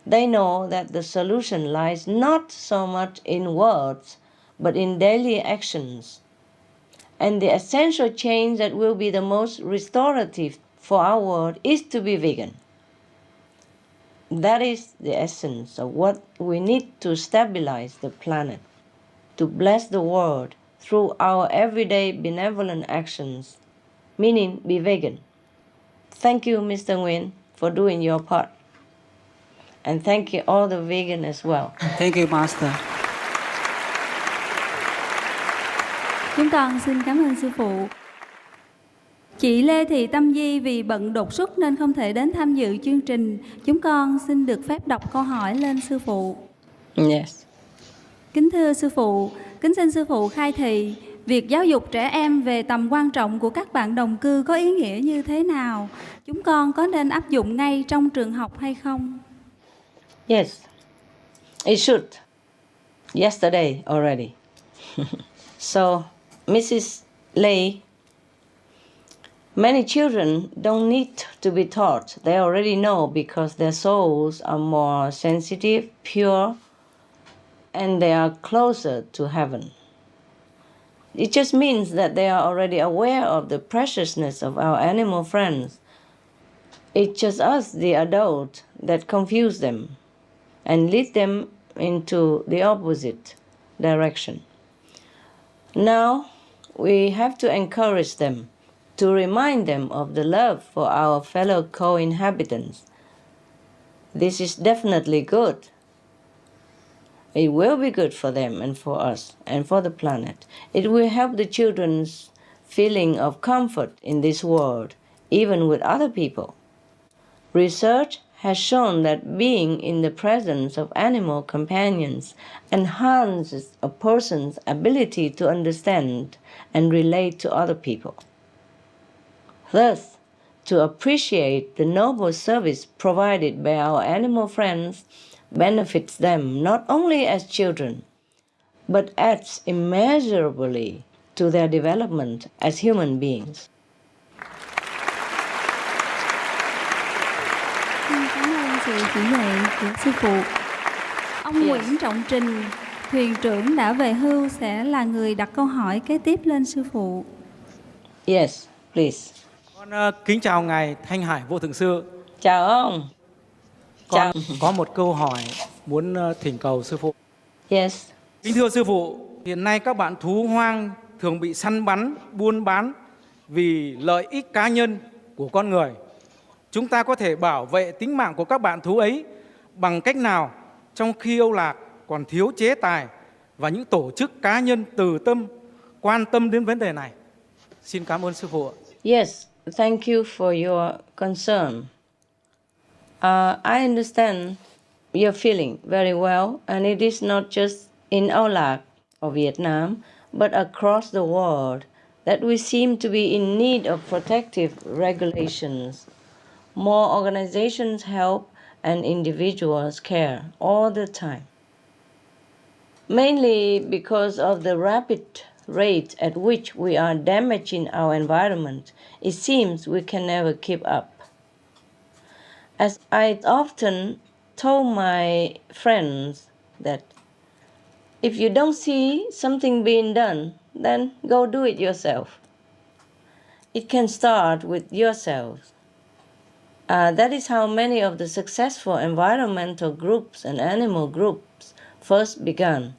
They know that the solution lies not so much in words, but in daily actions. And the essential change that will be the most restorative for our world is to be vegan. That is the essence of what we need to stabilize the planet, to bless the world through our everyday benevolent actions, meaning be vegan. Thank you, Mr. Nguyen, for doing your part. And thank you all the vegan as well. Thank you, Master. Chúng con xin cảm ơn sư phụ. Chị Lê Thị Tâm Di vì bận đột xuất nên không thể đến tham dự chương trình. Chúng con xin được phép đọc câu hỏi lên sư phụ. Yes. Kính thưa sư phụ, kính xin sư phụ khai thị, việc giáo dục trẻ em về tầm quan trọng của các bạn đồng cư có ý nghĩa như thế nào? Chúng con có nên áp dụng ngay trong trường học hay không? Yes, it should. Yesterday already. So, Mrs. Lei, many children don't need to be taught. They already know because their souls are more sensitive, pure, and they are closer to heaven. It just means that they are already aware of the preciousness of our animal friends. It's just us, the adult, that confuse them and lead them into the opposite direction. Now, we have to encourage them, to remind them of the love for our fellow co-inhabitants. This is definitely good. It will be good for them and for us and for the planet. It will help the children's feeling of comfort in this world, even with other people. Research has shown that being in the presence of animal companions enhances a person's ability to understand and relate to other people. Thus, to appreciate the noble service provided by our animal friends benefits them not only as children, but adds immeasurably to their development as human beings. Cảm ơn sự chỉ dạy của sư phụ. Ông Nguyễn Trọng Trình, thuyền trưởng đã về hưu, sẽ là người đặt câu hỏi kế tiếp lên sư phụ. Yes, please. Con kính chào ngài Thanh Hải Vô Thượng Sư. Chào ông. Con có một câu hỏi muốn thỉnh cầu sư phụ. Yes. Kính thưa sư phụ, hiện nay các bạn thú hoang thường bị săn bắn, buôn bán vì lợi ích cá nhân của con người. Chúng ta có thể bảo vệ tính mạng của các bạn thú ấy bằng cách nào trong khi Âu Lạc còn thiếu chế tài và những tổ chức cá nhân từ tâm quan tâm đến vấn đề này? Xin cảm ơn sư phụ. Yes, thank you for your concern. I understand your feeling very well, and it is not just in Âu Lạc or Vietnam, but across the world that we seem to be in need of protective regulations. More organizations help and individuals care all the time. Mainly because of the rapid rate at which we are damaging our environment, it seems we can never keep up. As I often told my friends that if you don't see something being done, then go do it yourself. It can start with yourself. That is how many of the successful environmental groups and animal groups first began.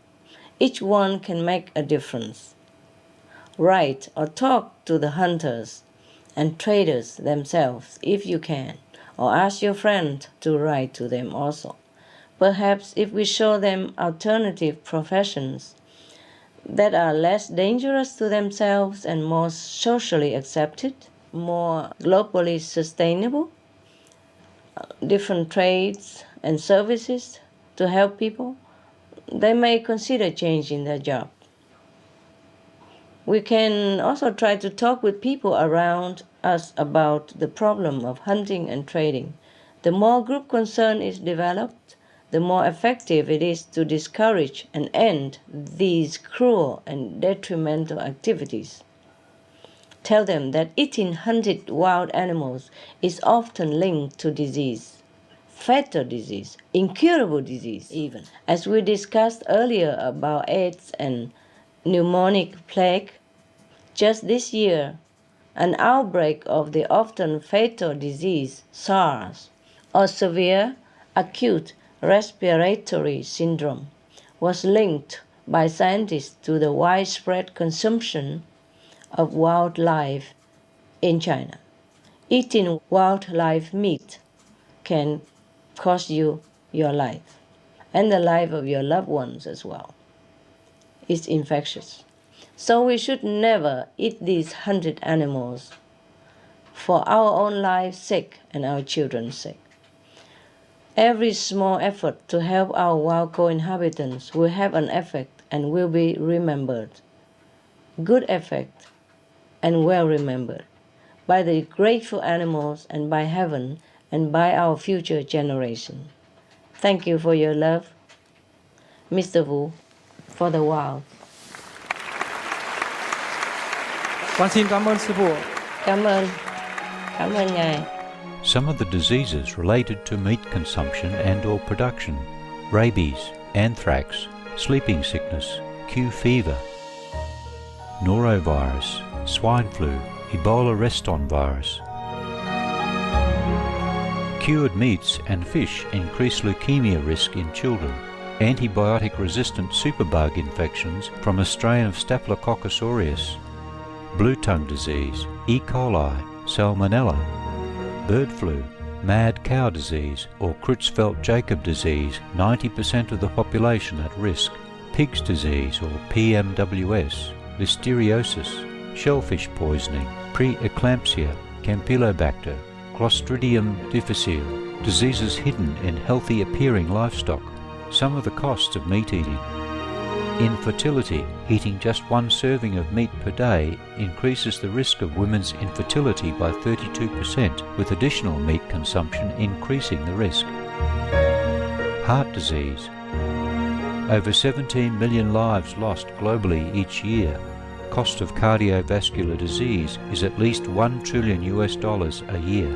Each one can make a difference. Write or talk to the hunters and traders themselves if you can, or ask your friend to write to them also. Perhaps if we show them alternative professions that are less dangerous to themselves and more socially accepted, more globally sustainable, different trades and services to help people, they may consider changing their job. We can also try to talk with people around us about the problem of hunting and trading. The more group concern is developed, the more effective it is to discourage and end these cruel and detrimental activities. Tell them that eating hunted wild animals is often linked to disease, fatal disease, incurable disease even. As we discussed earlier about AIDS and pneumonic plague, just this year, an outbreak of the often fatal disease SARS, or severe acute respiratory syndrome, was linked by scientists to the widespread consumption of wildlife in China. Eating wildlife meat can cost you your life and the life of your loved ones as well. It's infectious. So we should never eat these hunted animals for our own lives' sake and our children's sake. Every small effort to help our wild co-inhabitants will have an effect and will be remembered. Good effect and well remembered by the grateful animals and by heaven and by our future generation. Thank you for your love, Mr. Wu, for the wild. Con xin cảm ơn sư phụ. Cảm ơn Ngài. Some of the diseases related to meat consumption and or production: rabies, anthrax, sleeping sickness, Q fever, norovirus, swine flu, Ebola reston virus. Cured meats and fish increase leukemia risk in children. Antibiotic-resistant superbug infections from a strain of Staphylococcus aureus. Blue tongue disease, E. coli, salmonella. Bird flu, mad cow disease or Creutzfeldt-Jakob disease, 90% of the population at risk. Pig's disease or PMWS, listeriosis, shellfish poisoning, preeclampsia, Campylobacter, Clostridium difficile, diseases hidden in healthy-appearing livestock. Some of the costs of meat eating. Infertility. Eating just one serving of meat per day increases the risk of women's infertility by 32%, with additional meat consumption increasing the risk. Heart disease. Over 17 million lives lost globally each year. Cost of cardiovascular disease is at least $1 trillion a year.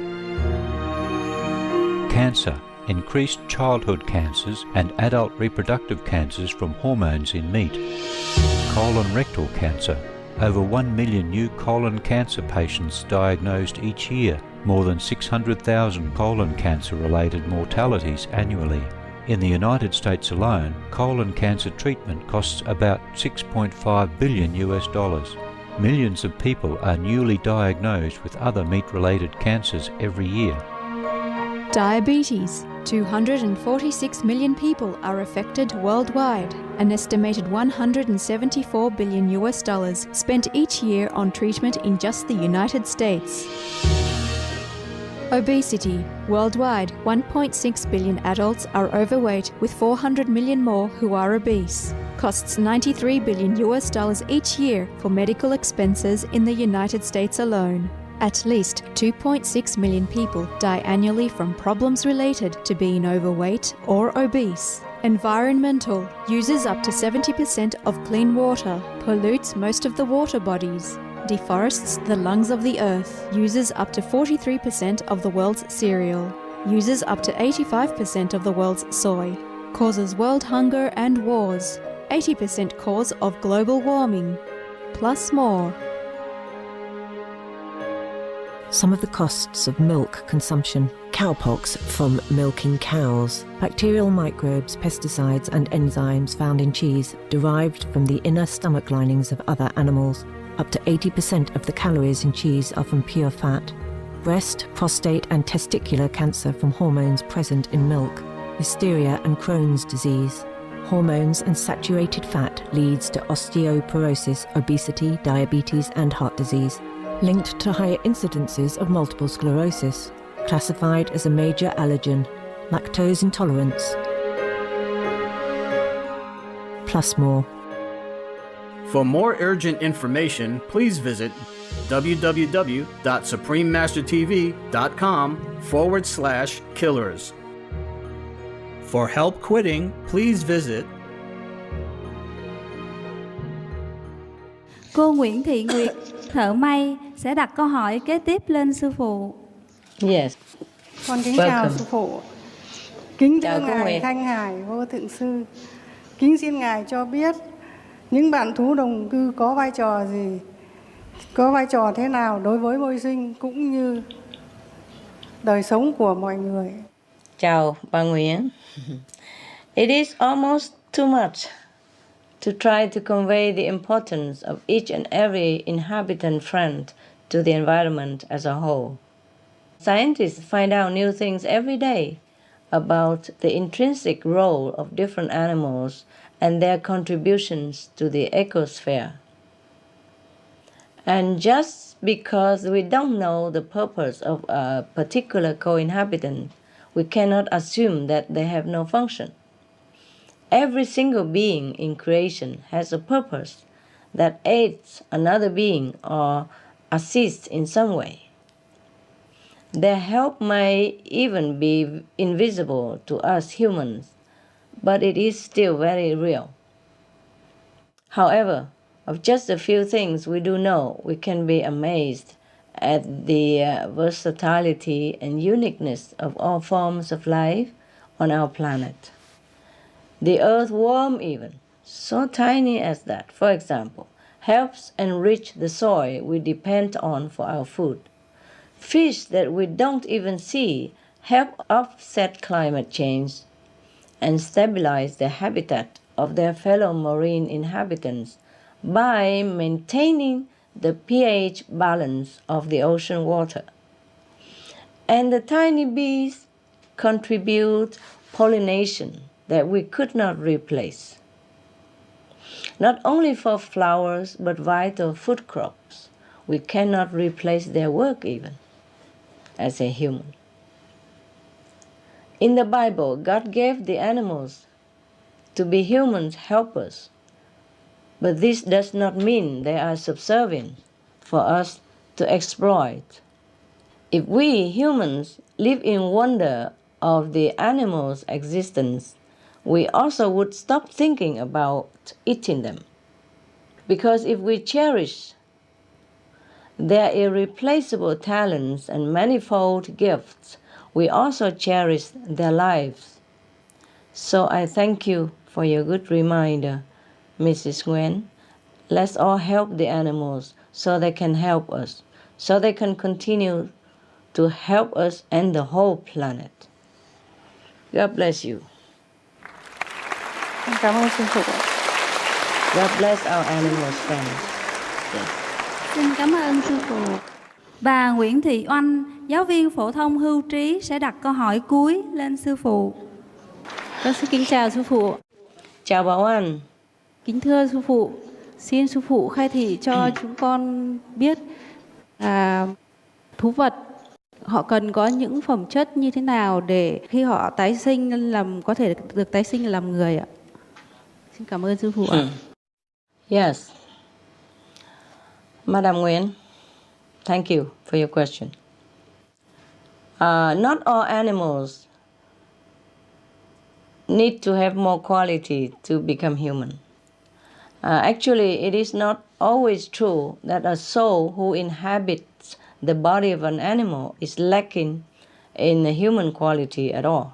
Cancer. Increased childhood cancers and adult reproductive cancers from hormones in meat. Colon rectal cancer. Over 1 million new colon cancer patients diagnosed each year, more than 600,000 colon cancer-related mortalities annually. In the United States alone, colon cancer treatment costs about $6.5 billion. Millions of people are newly diagnosed with other meat-related cancers every year. Diabetes. 246 million people are affected worldwide. An estimated $174 billion spent each year on treatment in just the United States. Obesity. Worldwide, 1.6 billion adults are overweight, with 400 million more who are obese. Costs $93 billion each year for medical expenses in the United States alone. At least 2.6 million people die annually from problems related to being overweight or obese. Environmental. Uses up to 70% of clean water. Pollutes most of the water bodies. Deforests the lungs of the earth. Uses up to 43% of the world's cereal. Uses up to 85% of the world's soy. Causes world hunger and wars. 80% cause of global warming. Plus more. Some of the costs of milk consumption: cowpox from milking cows, bacterial microbes, pesticides and enzymes found in cheese derived from the inner stomach linings of other animals. Up to 80% of the calories in cheese are from pure fat. Breast, prostate and testicular cancer from hormones present in milk. Hysteria and Crohn's disease. Hormones and saturated fat leads to osteoporosis, obesity, diabetes and heart disease. Linked to higher incidences of multiple sclerosis, classified as a major allergen, lactose intolerance. Plus more. For more urgent information, please visit www.suprememastertv.com/killers. For help quitting, please visit. Cô Nguyễn Thị Nguyệt, thợ may, sẽ đặt câu hỏi kế tiếp lên sư phụ. Yes. Con kính chào sư phụ. Kính thưa ngài Thanh Hải Vô Thượng Sư. Kính xin ngài cho biết những bạn thú đồng cư có vai trò gì, có vai trò thế nào đối với môi sinh cũng như đời sống của mọi người. Chào bà Nguyễn. It is almost too much to try to convey the importance of each and every inhabitant friend to the environment as a whole. Scientists find out new things every day about the intrinsic role of different animals and their contributions to the ecosphere. And just because we don't know the purpose of a particular co-inhabitant, we cannot assume that they have no function. Every single being in creation has a purpose that aids another being or assists in some way. Their help may even be invisible to us humans, but it is still very real. However, of just a few things we do know, we can be amazed at the versatility and uniqueness of all forms of life on our planet. The earthworm even, so tiny as that, for example, helps enrich the soil we depend on for our food. Fish that we don't even see help offset climate change and stabilize the habitat of their fellow marine inhabitants by maintaining the pH balance of the ocean water. And the tiny bees contribute pollination that we could not replace. Not only for flowers, but vital food crops. We cannot replace their work even as a human. In the Bible, God gave the animals to be humans' helpers, but this does not mean they are subservient for us to exploit. If we humans live in wonder of the animals' existence, we also would stop thinking about eating them. Because if we cherish their irreplaceable talents and manifold gifts, we also cherish their lives. So I thank you for your good reminder, Mrs. Nguyen. Let's all help the animals so they can help us, so they can continue to help us and the whole planet. God bless you. Cảm ơn sư phụ. God bless our animal friends. Yes. Xin cảm ơn sư phụ. Bà Nguyễn Thị Oanh, giáo viên phổ thông hưu trí sẽ đặt câu hỏi cuối lên sư phụ. Con xin kính chào sư phụ. Chào bà Oanh. Kính thưa sư phụ, xin sư phụ khai thị cho chúng con biết thú vật họ cần có những phẩm chất như thế nào để khi họ tái sinh có thể được tái sinh làm người ạ. Xin cảm ơn sư phụ ạ. Yes. Madam Nguyen, thank you for your question. Not all animals need to have more quality to become human. Actually, it is not always true that a soul who inhabits the body of an animal is lacking in the human quality at all,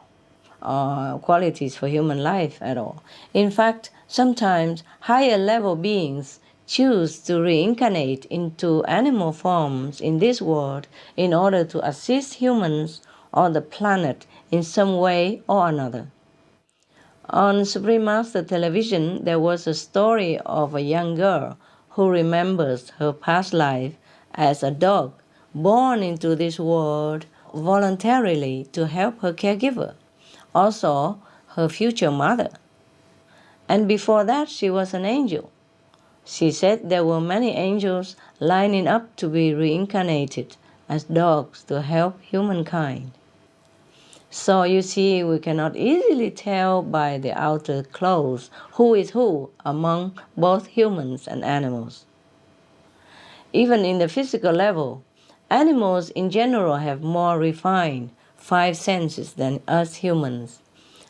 or qualities for human life at all. In fact, sometimes higher level beings choose to reincarnate into animal forms in this world in order to assist humans or the planet in some way or another. On Supreme Master Television, there was a story of a young girl who remembers her past life as a dog born into this world voluntarily to help her caregiver, also her future mother. And before that, she was an angel. She said there were many angels lining up to be reincarnated as dogs to help humankind. So you see, we cannot easily tell by the outer clothes who is who among both humans and animals. Even in the physical level, animals in general have more refined 5 senses than us humans.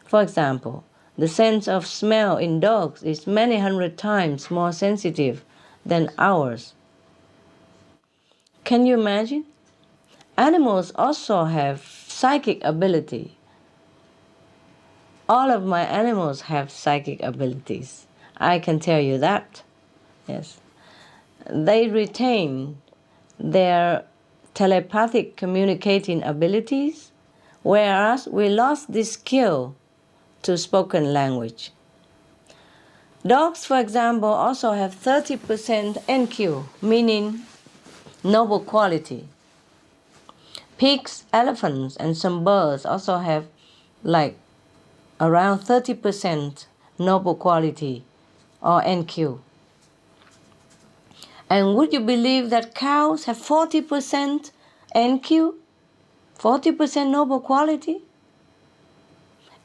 For example, the sense of smell in dogs is many hundred times more sensitive than ours. Can you imagine? Animals also have psychic ability. All of my animals have psychic abilities. I can tell you that. Yes. They retain their telepathic communicating abilities, whereas we lost this skill to spoken language. Dogs, for example, also have 30% NQ, meaning noble quality. Pigs, elephants, and some birds also have like around 30% noble quality or NQ. And would you believe that cows have 40% NQ? 40% noble quality?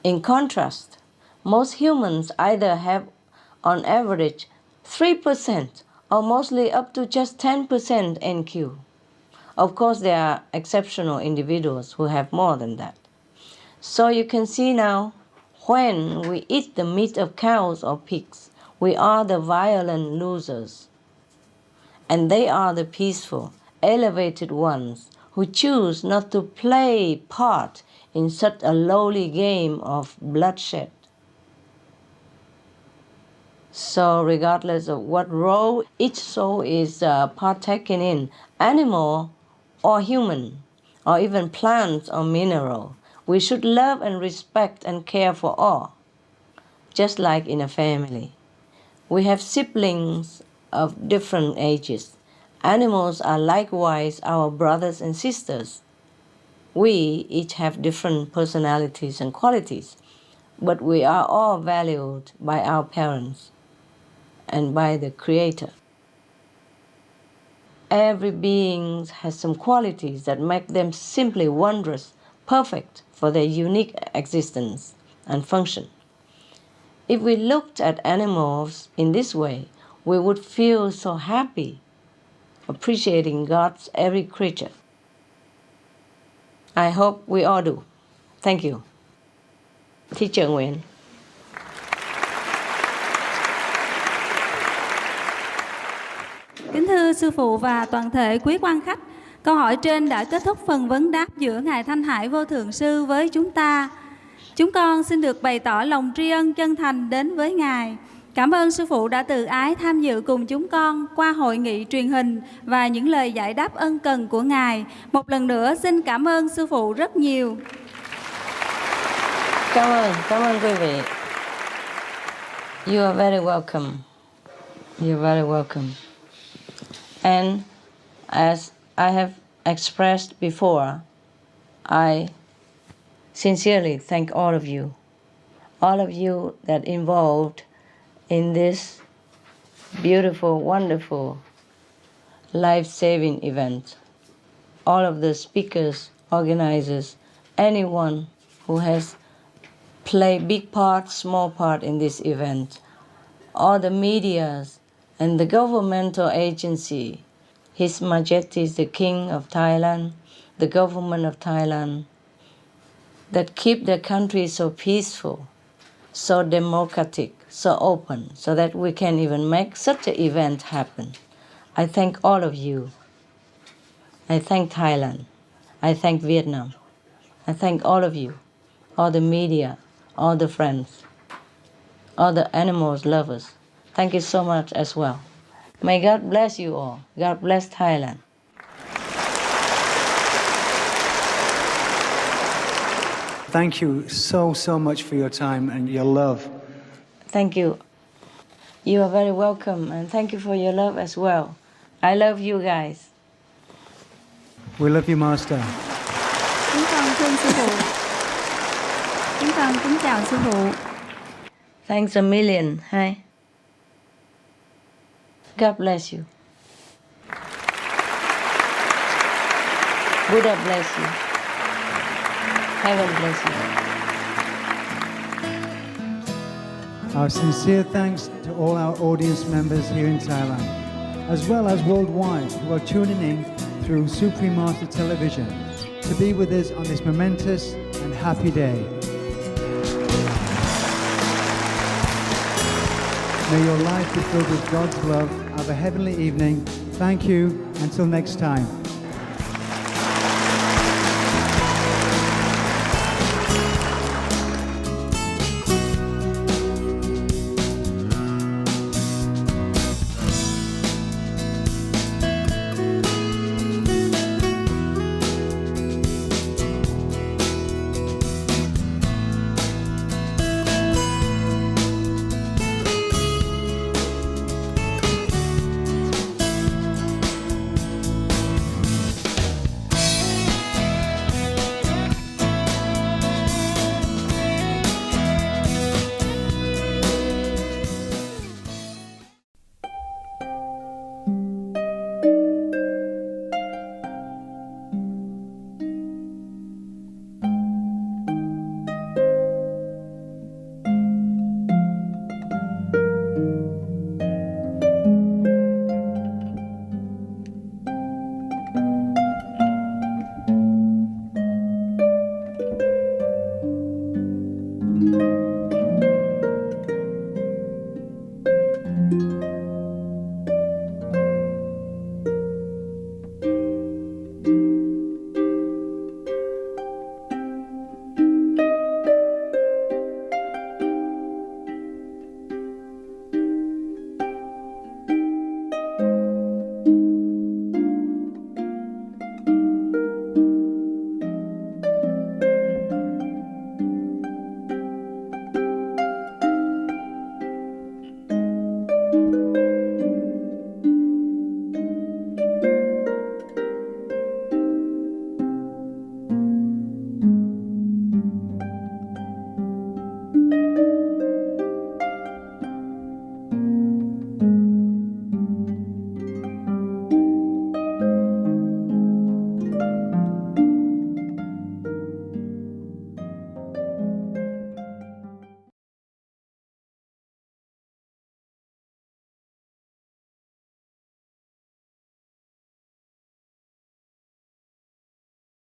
In contrast, most humans either have on average 3% or mostly up to just 10% NQ. Of course, there are exceptional individuals who have more than that. So you can see now, when we eat the meat of cows or pigs, we are the violent losers. And they are the peaceful, elevated ones who choose not to play part in such a lowly game of bloodshed. So regardless of what role each soul is partaking in, animal or human, or even plants or mineral, we should love and respect and care for all, just like in a family. We have siblings of different ages. Animals are likewise our brothers and sisters. We each have different personalities and qualities, but we are all valued by our parents and by the Creator. Every being has some qualities that make them simply wondrous, perfect for their unique existence and function. If we looked at animals in this way, we would feel so happy, appreciating God's every creature. I hope we all do. Thank you. Teacher Nguyen. Kính thưa sư phụ và toàn thể quý quan khách, câu hỏi trên đã kết thúc phần vấn đáp giữa Ngài Thanh Hải Vô Thượng Sư với chúng ta. Chúng con xin được bày tỏ lòng tri ân chân thành đến với Ngài. Cảm ơn sư phụ đã từ ái tham dự cùng chúng con qua hội nghị truyền hình và những lời giải đáp ân cần của Ngài. Một lần nữa xin cảm ơn sư phụ rất nhiều. Cảm ơn quý vị. You are very welcome. You're very welcome. And as I have expressed before, I sincerely thank all of you that involved in this beautiful, wonderful, life-saving event. All of the speakers, organizers, anyone who has played big part, small part in this event, all the medias and the governmental agency, His Majesty the King of Thailand, the government of Thailand, that keep their country so peaceful, so democratic, so open, so that we can even make such an event happen. I thank all of you. I thank Thailand. I thank Vietnam. I thank all of you, all the media, all the friends, all the animals lovers. Thank you so much as well. May God bless you all. God bless Thailand. Thank you so much for your time and your love. Thank you. You are very welcome, and thank you for your love as well. I love you guys. We love you, Master. Chúng con thương sư phụ. Chúng con kính chào sư phụ. Thanks a million. Hi. God bless you. Buddha bless you. Heaven bless you. Our sincere thanks to all our audience members here in Thailand, as well as worldwide who are tuning in through Supreme Master Television to be with us on this momentous and happy day. May your life be filled with God's love. Have a heavenly evening. Thank you. Until next time.